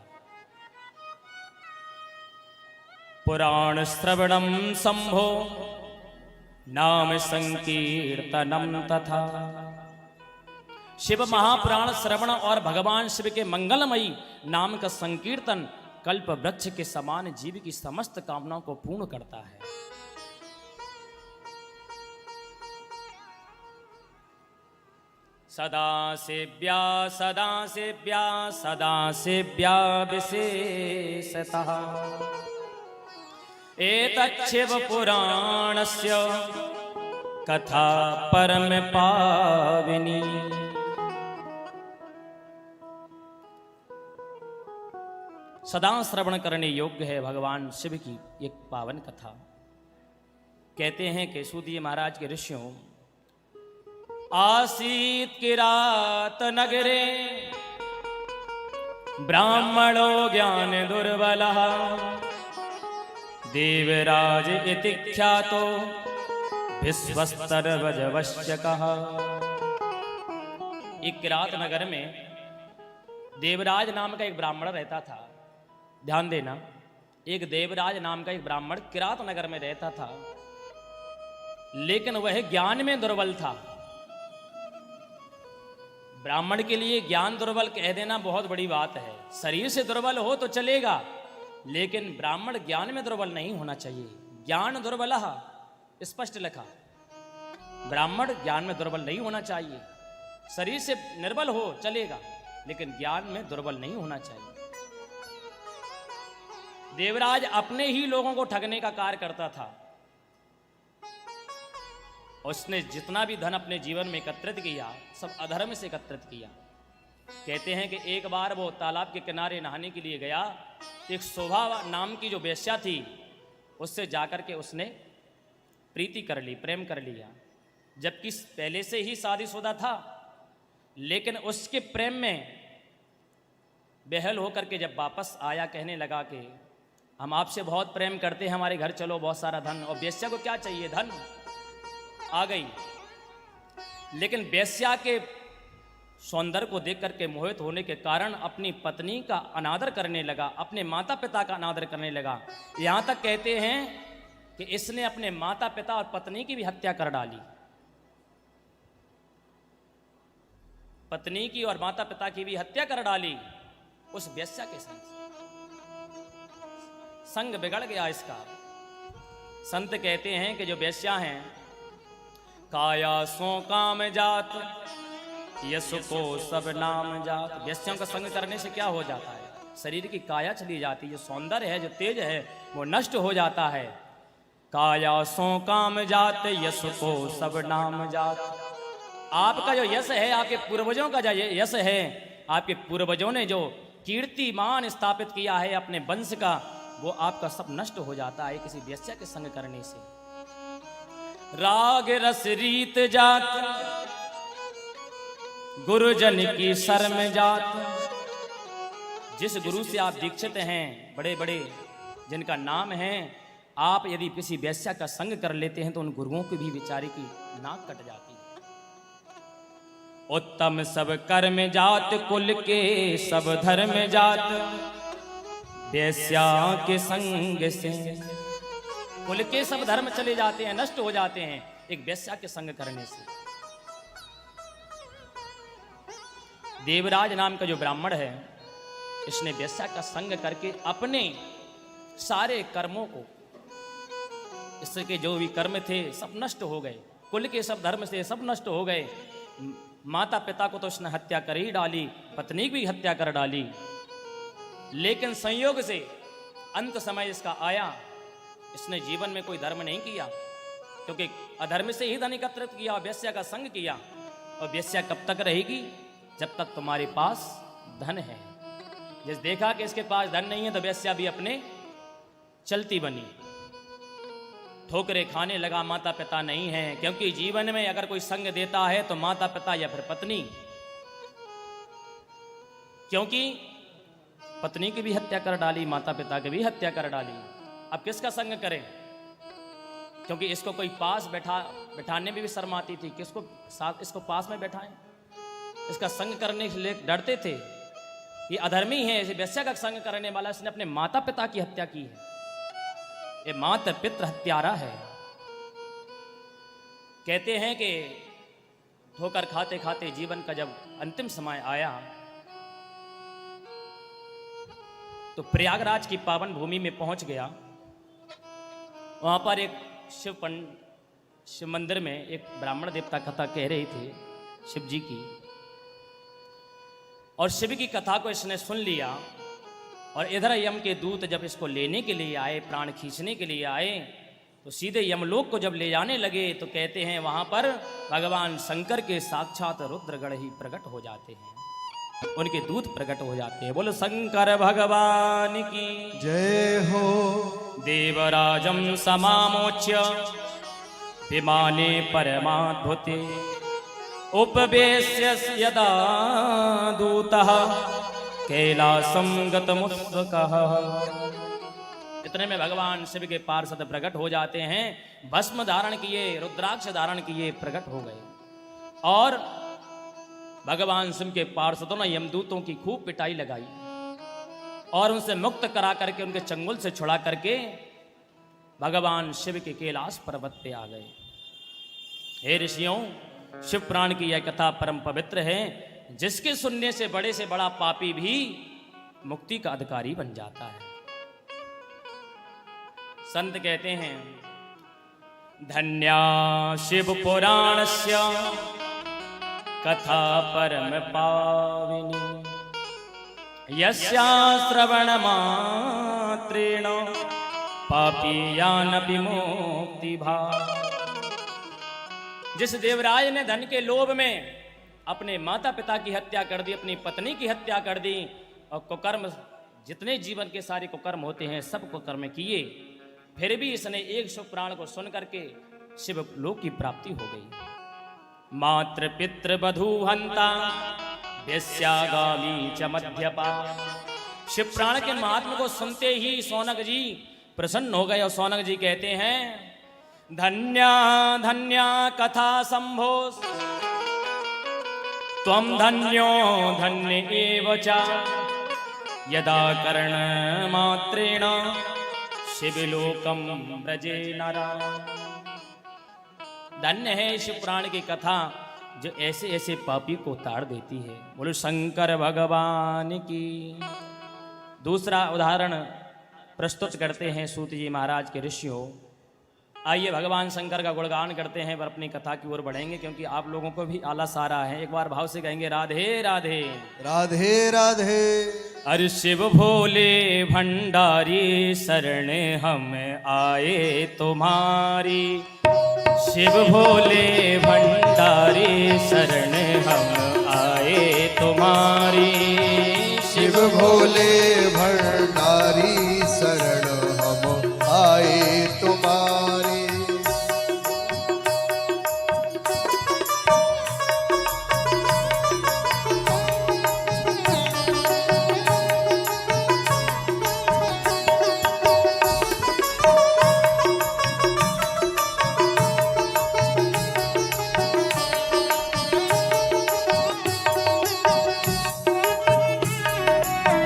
[SPEAKER 1] पुराण श्रवणम संभो नाम संकीर्तनम तथा। शिव महापुराण श्रवण और भगवान शिव के मंगलमयी नाम का संकीर्तन कल्प वृक्ष के समान जीव की समस्त कामनाओं को पूर्ण करता है। सदा सेव्या सदा सेव्या सदा सेव्या विशेषतः एतच्छिव पुराणस्य कथा परम पाविनी। सदा श्रवण करने योग्य है भगवान शिव की एक पावन कथा। कहते हैं कि सूदिये महाराज के ऋषियों, आसीत किरात नगरे ब्राह्मणो ज्ञान दुर्बलः देवराज इति ख्यातो विश्वस्तरवजवश्यकः। एक किरात नगर में देवराज नाम का एक ब्राह्मण रहता था। ध्यान देना, एक देवराज नाम का एक ब्राह्मण किरात नगर में रहता था, लेकिन वह ज्ञान में दुर्बल था। ब्राह्मण के लिए ज्ञान दुर्बल कह देना बहुत बड़ी बात है। शरीर से दुर्बल हो तो चलेगा, लेकिन ब्राह्मण ज्ञान में दुर्बल नहीं होना चाहिए। ज्ञान दुर्बलः स्पष्ट लिखा, ब्राह्मण ज्ञान में दुर्बल नहीं होना चाहिए। शरीर से निर्बल हो चलेगा, लेकिन ज्ञान में दुर्बल नहीं होना चाहिए। देवराज अपने ही लोगों को ठगने का कार्य करता था। उसने जितना भी धन अपने जीवन में एकत्रित किया, सब अधर्म से एकत्रित किया। कहते हैं कि एक बार वो तालाब के किनारे नहाने के लिए गया, एक शोभा नाम की जो वेश्या थी, उससे जाकर के उसने प्रीति कर ली, प्रेम कर लिया। जबकि पहले से ही शादीशुदा था, लेकिन उसके प्रेम में बेहल होकर के जब वापस आया, कहने लगा कि हम आपसे बहुत प्रेम करते हैं, हमारे घर चलो, बहुत सारा धन। और वेश्या को क्या चाहिए? धन। आ गई, लेकिन वेश्या के सौंदर्य को देख करके मोहित होने के कारण अपनी पत्नी का अनादर करने लगा, अपने माता पिता का अनादर करने लगा। यहां तक कहते हैं कि इसने अपने माता पिता और पत्नी की भी हत्या कर डाली। पत्नी की और माता पिता की भी हत्या कर डाली उस वेश्या के संग। संग बिगड़ गया इसका। संत कहते हैं कि जो वेश्या हैं, काया सो काम जात यश को सब नाम जात। वेश्याओं का संग करने से क्या हो जाता है? शरीर की काया चली जाती है, जो सौंदर्य है, जो तेज है, वो नष्ट हो जाता है। काया सो काम जात यश को सब नाम जात। आपका जो यश है, आपके पूर्वजों का जो यश है, आपके पूर्वजों ने जो कीर्तिमान स्थापित किया है अपने वंश का, वो आपका सब नष्ट हो जाता है किसी वेश्या के संग करने से। राग रस रीत जात गुरुजन की शर्म जात। जिस गुरु से आप दीक्षित हैं, बड़े बड़े जिनका नाम है, आप यदि किसी वेश्या का संग कर लेते हैं तो उन गुरुओं की भी बेचारे की नाक कट जाती है। उत्तम सब कर्म जात कुल के सब धर्म जात वेश्या के संग से। कुल के सब धर्म चले जाते हैं, नष्ट हो जाते हैं एक वेश्या के संग करने से। देवराज नाम का जो ब्राह्मण है, इसने वेश्या का संग करके अपने सारे कर्मों को, इसके जो भी कर्म थे सब नष्ट हो गए। कुल के सब धर्म से सब नष्ट हो गए। माता पिता को तो इसने हत्या कर ही डाली, पत्नी की भी हत्या कर डाली। लेकिन संयोग से अंत समय इसका आया, इसने जीवन में कोई धर्म नहीं किया, क्योंकि अधर्म से ही धन एकत्रित किया, वेश्या का संग किया। और वेश्या कब तक रहेगी? जब तक तुम्हारे पास धन है। जिस देखा कि इसके पास धन नहीं है तो वेश्या भी अपने चलती बनी, ठोकरे खाने लगा। माता पिता नहीं है, क्योंकि जीवन में अगर कोई संग देता है तो माता पिता या फिर पत्नी, क्योंकि पत्नी की भी हत्या कर डाली, माता पिता की भी हत्या कर डाली। अब किसका संग करें? क्योंकि इसको कोई पास बैठाने में भी शर्म आती थी, किसको साथ इसको पास में बैठाएं। इसका संग करने के लिए डरते थे, ये अधर्मी है, इसे वेश्या का संग करने वाला, इसने अपने माता पिता की हत्या की है। ये माता पितृ हत्यारा है। कहते हैं कि ठोकर खाते खाते जीवन का जब अंतिम समय आया तो प्रयागराज की पावन भूमि में पहुंच गया। वहां पर एक शिव मंदिर में एक ब्राह्मण देवता कथा कह रहे थे शिव जी की, और शिव की कथा को इसने सुन लिया। और इधर यम के दूत जब इसको लेने के लिए आए, प्राण खींचने के लिए आए, तो सीधे यमलोक को जब ले जाने लगे तो कहते हैं वहां पर भगवान शंकर के साक्षात रुद्रगण ही प्रकट हो जाते हैं, उनके दूत प्रकट हो जाते हैं। बोलो शंकर भगवान की
[SPEAKER 3] जय हो।
[SPEAKER 1] देवराजं समामोच्य विमाने परमाद्भुते उपवेश्य यदा दूतः कैलासं गतमुत्सुकः। इतने में भगवान शिव के पार्षद प्रकट हो जाते हैं, भस्म धारण किए, रुद्राक्ष धारण किए, प्रकट हो गए। और भगवान शिव के पार्षदों ने यमदूतों की खूब पिटाई लगाई और उनसे मुक्त करा करके, उनके चंगुल से छुड़ा करके भगवान शिव के कैलाश पर्वत पे आ गए। हे ऋषियों, शिव पुराण की यह कथा परम पवित्र है, जिसके सुनने से बड़ा पापी भी मुक्ति का अधिकारी बन जाता है। संत कहते हैं धन्या शिव पुराणस्य कथा परम पाविनी यस्या श्रवण मात्रेण पापीयानपि मुक्ति भाव। जिस देवराज ने धन के लोभ में अपने माता पिता की हत्या कर दी, अपनी पत्नी की हत्या कर दी, और कुकर्म, जितने जीवन के सारे कुकर्म होते हैं सब कुकर्म किए, फिर भी इसने एक शिव पुराण को सुन करके शिव लोक की प्राप्ति हो गई। मातृ पितृ बधू हंता वेश्यागामी च मध्यपा। शिव पुराण के महात्मा को सुनते ही सौनक जी प्रसन्न हो गए और सौनक जी कहते हैं धन्या धन्या कथा संभो त्वं धन्यो धन्य एव च यदा कर्ण मात्रेण शिवलोकम ब्रजे नरा। धन्य है शिव पुराण की कथा जो ऐसे ऐसे पापी को ताड़ देती है। बोलो शंकर भगवान की। दूसरा उदाहरण प्रस्तुत करते हैं सूत जी महाराज के ऋषियों। आइए भगवान शंकर का गुणगान करते हैं, पर अपनी कथा की ओर बढ़ेंगे क्योंकि आप लोगों को भी आलस आ रहा है। एक बार भाव से कहेंगे राधे राधे
[SPEAKER 3] राधे राधे।
[SPEAKER 1] अरे शिव भोले भंडारी शरण हम आए तुम्हारी। शिव भोले भंडारी शरण हम आए तुम्हारी।
[SPEAKER 3] शिव भोले भंडारी शरण हम आए तुम्हारी।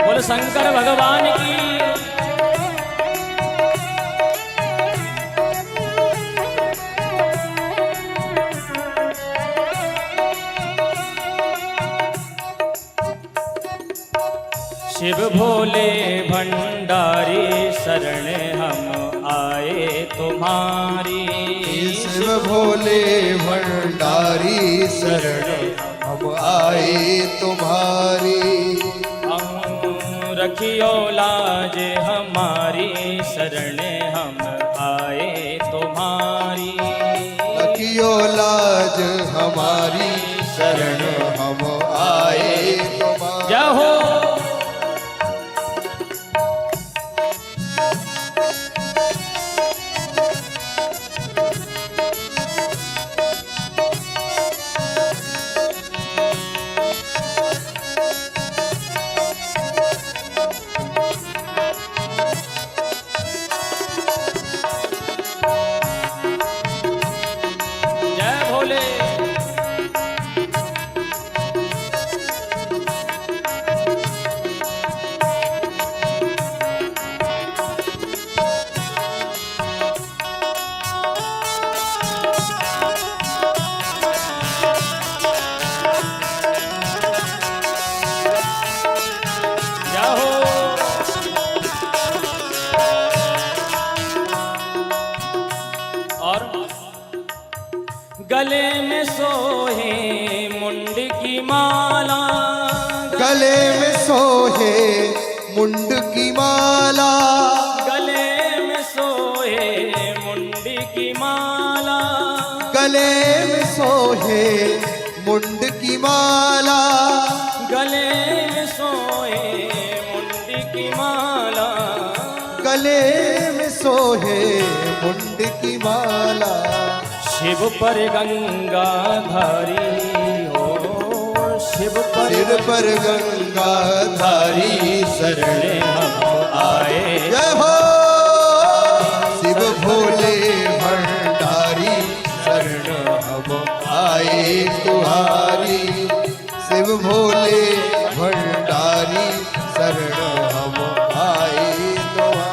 [SPEAKER 1] बोल शंकर भगवान की। शिव भोले भंडारी शरण हम आए तुम्हारी।
[SPEAKER 3] शिव भोले भंडारी शरण हम आए तुम्हारी।
[SPEAKER 1] रखियो लाज हमारी शरण हम आए तुम्हारी।
[SPEAKER 3] रखियो लाज हमारी शरण हम आए तुम्हारी।
[SPEAKER 1] जय हो। की माला,
[SPEAKER 3] गले में सोहे मुंड की माला,
[SPEAKER 1] गले में सोहे मुंडी की माला,
[SPEAKER 3] गले में सोहे मुंड की माला,
[SPEAKER 1] गले में सोहे मुंडी की माला,
[SPEAKER 3] गले में सोहे मुंड की माला।
[SPEAKER 1] शिव पर गंगा धारी हो, शिव
[SPEAKER 3] सिर पर गंगा धारी
[SPEAKER 1] शरणे हम आए,
[SPEAKER 3] जय हो शिव भोले भंडारी शरण हम आए तुम्हारी, शिव भोले भंडारी शरण हम आए तुम्हारी।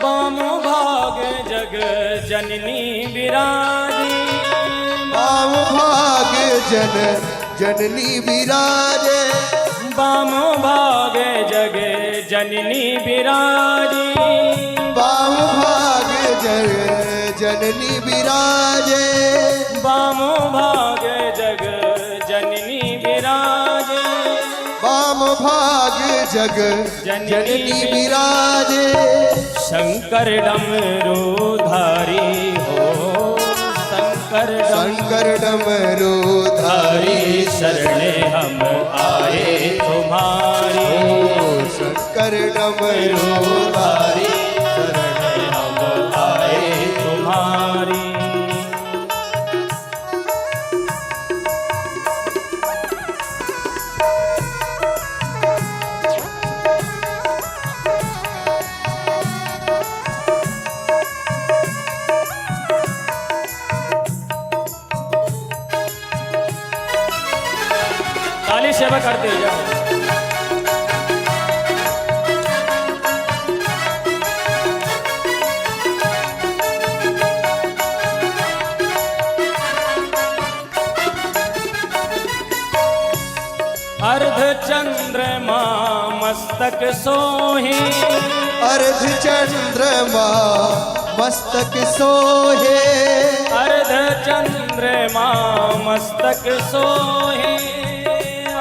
[SPEAKER 1] बामो भाग जग जननी विराजी,
[SPEAKER 3] बाम भाग जन जननी विराजे,
[SPEAKER 1] बामो भाग जग जननी विराजी,
[SPEAKER 3] बाम भाग जन जननी विराजे,
[SPEAKER 1] बामो भाग जग जननी विराजे,
[SPEAKER 3] बाम भाग जग जननी विराजे।
[SPEAKER 1] शंकर डमरू धारी हो, शंकर
[SPEAKER 3] शंकर डमरू धारी
[SPEAKER 1] शरणे हम आए तुम्हारी,
[SPEAKER 3] शंकर डमरू धारी
[SPEAKER 1] शरणे हम आए तुम्हारी। काली सेवा करते जाओ। अर्ध चंद्रमा मस्तक सोहे,
[SPEAKER 3] अर्ध चंद्रमा मस्तक सोहे,
[SPEAKER 1] अर्ध चंद्रमा मस्तक सोहे,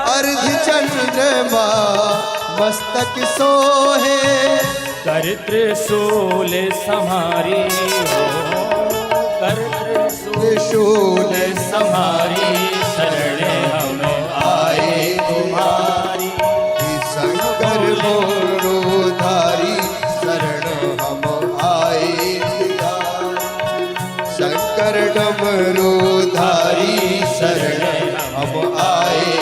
[SPEAKER 3] अर्ध चंद्रमा मस्तक सोहे।
[SPEAKER 1] कर त्रिशूल संहारी हो, कर
[SPEAKER 3] त्रिशूल
[SPEAKER 1] संहारी शरणे हम आए तुम्हारी।
[SPEAKER 3] शंकर मोरोधारी शरण हम आए तुम्हारी, शंकर डमरूधारी शरण हम आए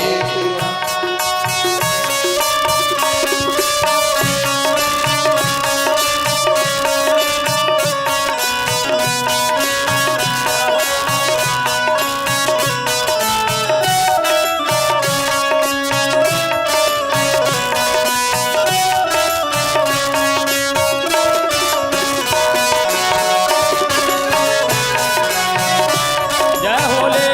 [SPEAKER 1] जय होले।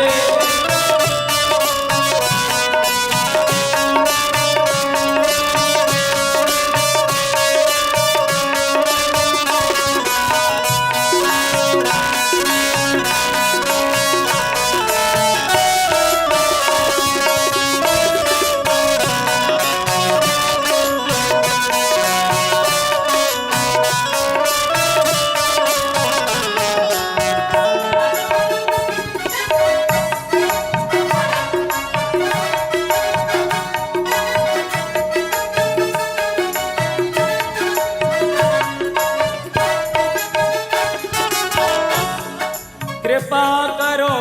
[SPEAKER 1] कृपा करो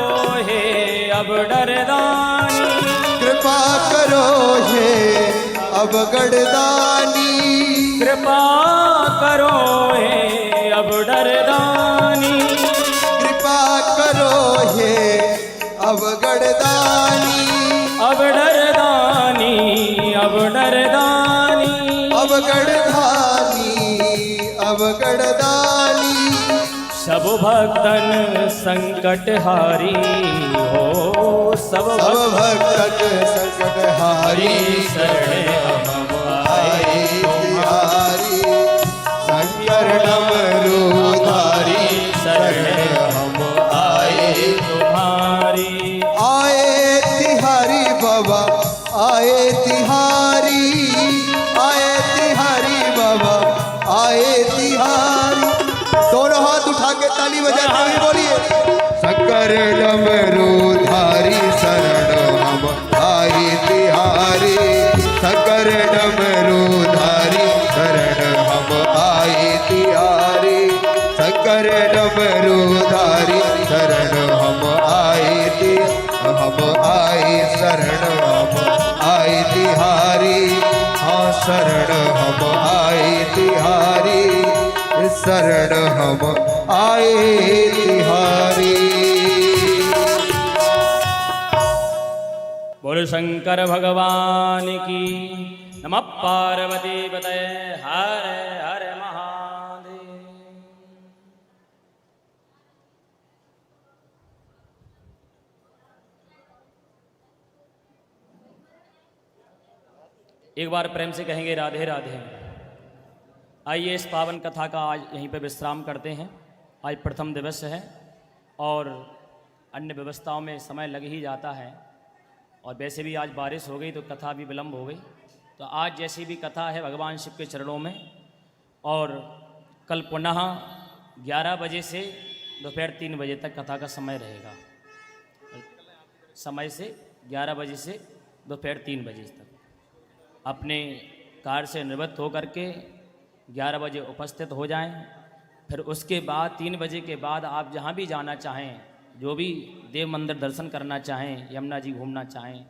[SPEAKER 1] हे अब डरदानी,
[SPEAKER 3] कृपा करो हे अब गढ़दानी,
[SPEAKER 1] कृपा करो हे अब डरदानी,
[SPEAKER 3] कृपा करो हे अब गढ़दानी,
[SPEAKER 1] अब डरदानी सब भक्तन संकट हारी हो, सब
[SPEAKER 3] भक्तन संकट हारी
[SPEAKER 1] शरण हम आए
[SPEAKER 3] तिहारी शंकर डमरूधारी शरण हम आए
[SPEAKER 1] तुम्हारी।
[SPEAKER 3] आए तिहारी बाबा आए तिहारी बाबा आए तिहारी। दोनों हाथ उठा के ताली बजाते हुए बोलिए शंकर डमरूधारी शरण हम आए तिहारी शंकर डमरूधारी शरण हम आए तिहारी शंकर डमरूधारी शरण हम आए शरण हम आए तिहारी। हाँ शरण हम आए तिहारी शरण हम आए तिहारी।
[SPEAKER 1] बोल शंकर भगवान की। नमः पार्वती पतये हर हर महादेव। एक बार प्रेम से कहेंगे राधे राधे। आइए इस पावन कथा का आज यहीं पे विश्राम करते हैं। आज प्रथम दिवस है और अन्य व्यवस्थाओं में समय लग ही जाता है, और वैसे भी आज बारिश हो गई तो कथा भी विलम्ब हो गई। तो आज जैसी भी कथा है भगवान शिव के चरणों में, और कल पुनः 11 बजे से दोपहर 3 बजे तक कथा का समय रहेगा। समय से 11 बजे से दोपहर 3 बजे तक अपने कार्य से निवृत्त होकर के 11 बजे उपस्थित हो जाएं। फिर उसके बाद 3 बजे के बाद आप जहाँ भी जाना चाहें, जो भी देव मंदिर दर्शन करना चाहें, यमुना जी घूमना चाहें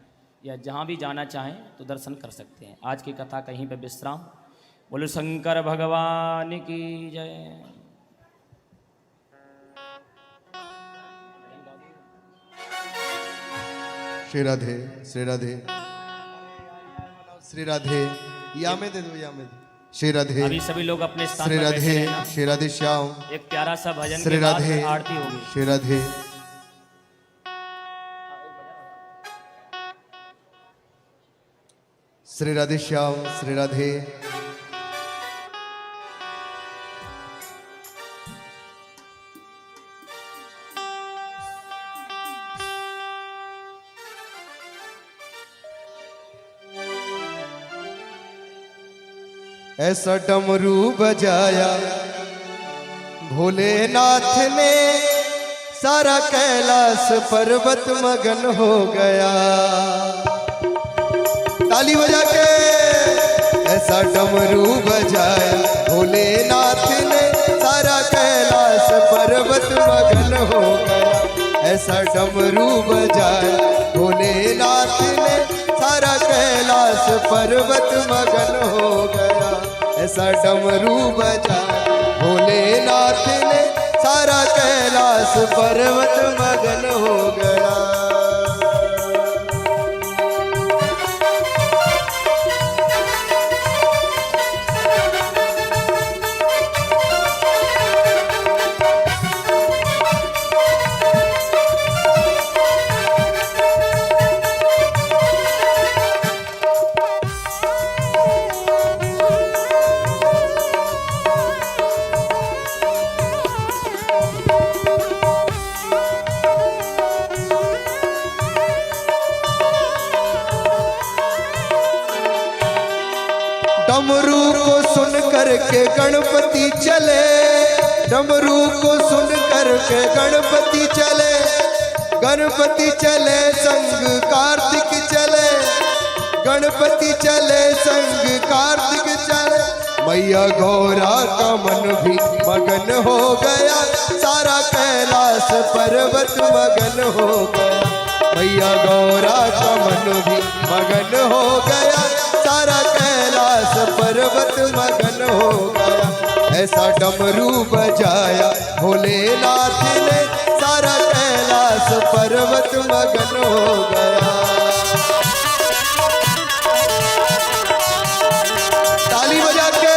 [SPEAKER 1] या जहाँ भी जाना चाहें तो दर्शन कर सकते हैं। आज की कथा कहीं पर विश्राम। बोलो शंकर भगवान की जय।
[SPEAKER 3] श्री राधे श्री राधे श्री राधे। या में दे दो, या में श्री राधे।
[SPEAKER 1] अभी सभी लोग अपने स्थान
[SPEAKER 3] श्री
[SPEAKER 1] पर बैठे
[SPEAKER 3] राधे
[SPEAKER 1] रहना।
[SPEAKER 3] श्री राधे श्याम।
[SPEAKER 1] एक प्यारा सा भजन
[SPEAKER 3] श्री
[SPEAKER 1] के बाद
[SPEAKER 3] राधे
[SPEAKER 1] आरती होगी।
[SPEAKER 3] श्री राधे श्री राधे श्याम श्री राधे। ऐसा डमरू बजाया भोलेनाथ ने, सारा कैलाश पर्वत मगन हो गया। ताली बजा के ऐसा डमरू बजाया भोलेनाथ ने, सारा कैलाश पर्वत मगन हो गया। ऐसा डमरू बजाया भोलेनाथ ने, सारा कैलाश पर्वत मगन हो गया। ऐसा डमरू बजाया भोलेनाथ ने, सारा कैलाश पर्वत मगन हो गया। डमरू को सुन करके गणपति चले, डमरू को सुन करके गणपति चले। गणपति चले संग कार्तिक चले, गणपति चले संग कार्तिक चले। मैया गौरा का मन भी मगन हो गया, सारा कैलाश पर्वत मगन हो गया। मैया गौरा का मन भी मगन हो गया, सारा कैलाश पर्वत मगन हो गया। ऐसा डमरू बजाया भोलेनाथ ने, सारा कैलाश पर्वत मगन हो गया। ताली बजा के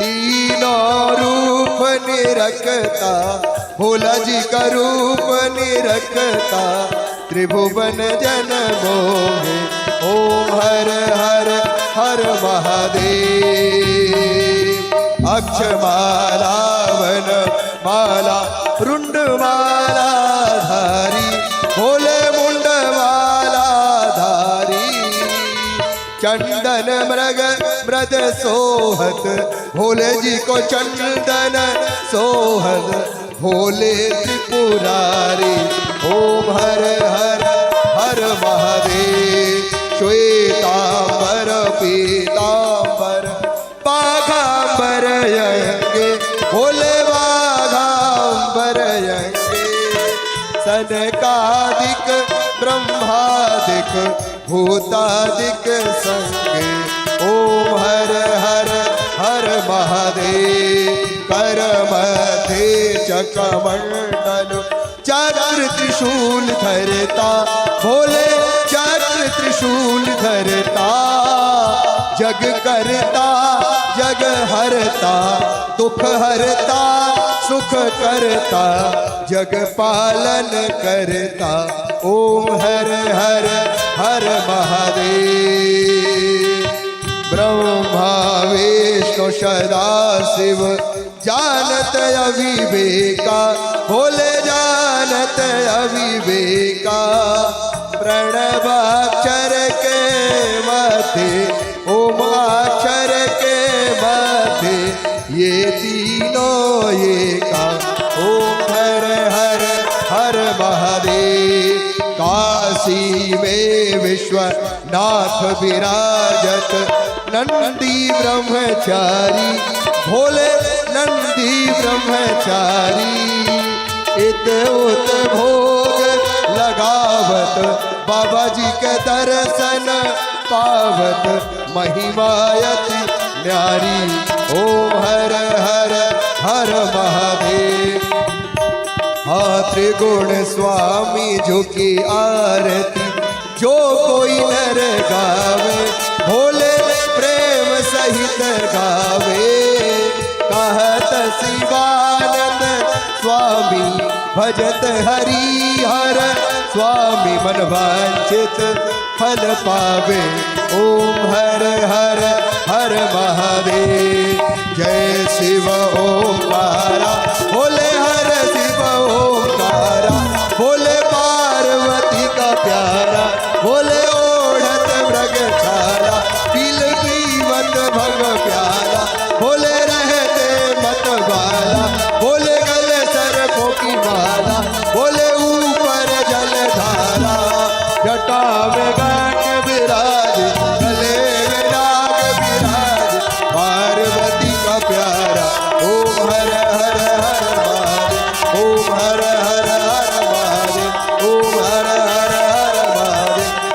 [SPEAKER 3] तीनों रूप निरखता, भोला जी का रूप निरखता, त्रिभुवन जन मोहे। ओम हर हर हर महादेव। अक्षमाला वन माला रुंड माला धारी, भोले मुंड माला धारी। चंदन मृग मृद सोहत, भोले जी को चंदन सोहत, भोले त्रिपुरारी। ओम हर हर हर महादेव। श्वेतांबर पीतांबर बाघांबर यंगे, भोले बाघांबर यंगे। सनकादिक ब्रह्मादिक भूतादिक संगे। ओम हर हर हर महादेव। कर मध्य चक्रमंडल, चक्र त्रिशूल धरता, भोले चक्र त्रिशूल धरता। जग करता जग हरता, दुख हरता सुख करता, जग पालन करता। ओम हर हर हर महादेव। ब्रह्मा विष्णु सदा शिव, जानत अविवेका, भोले जानत अविवेका। प्रणवाक्षर के माथे, ओम अक्षर के माथे, ये तीनों एका। ओम हर हर हर महादेव। काशी में विश्वनाथ विराजत, नंदी ब्रह्मचारी, भोले नंदी ब्रह्मचारी। इत उत भोग लगावत, बाबा जी के दर्शन पावत, महिमायति न्यारी। ओम हर हर हर महादेव। हाँ त्रिगुण स्वामी झुकी आरती, जो कोई नर गावे, भोले प्रेम सहित गावे। कहत शिवानंद स्वामी, भजत हरि हर स्वामी, मन वांछित फल पावे। ओम हर हर हर महादेव। जय शिव ओंकारा, भोले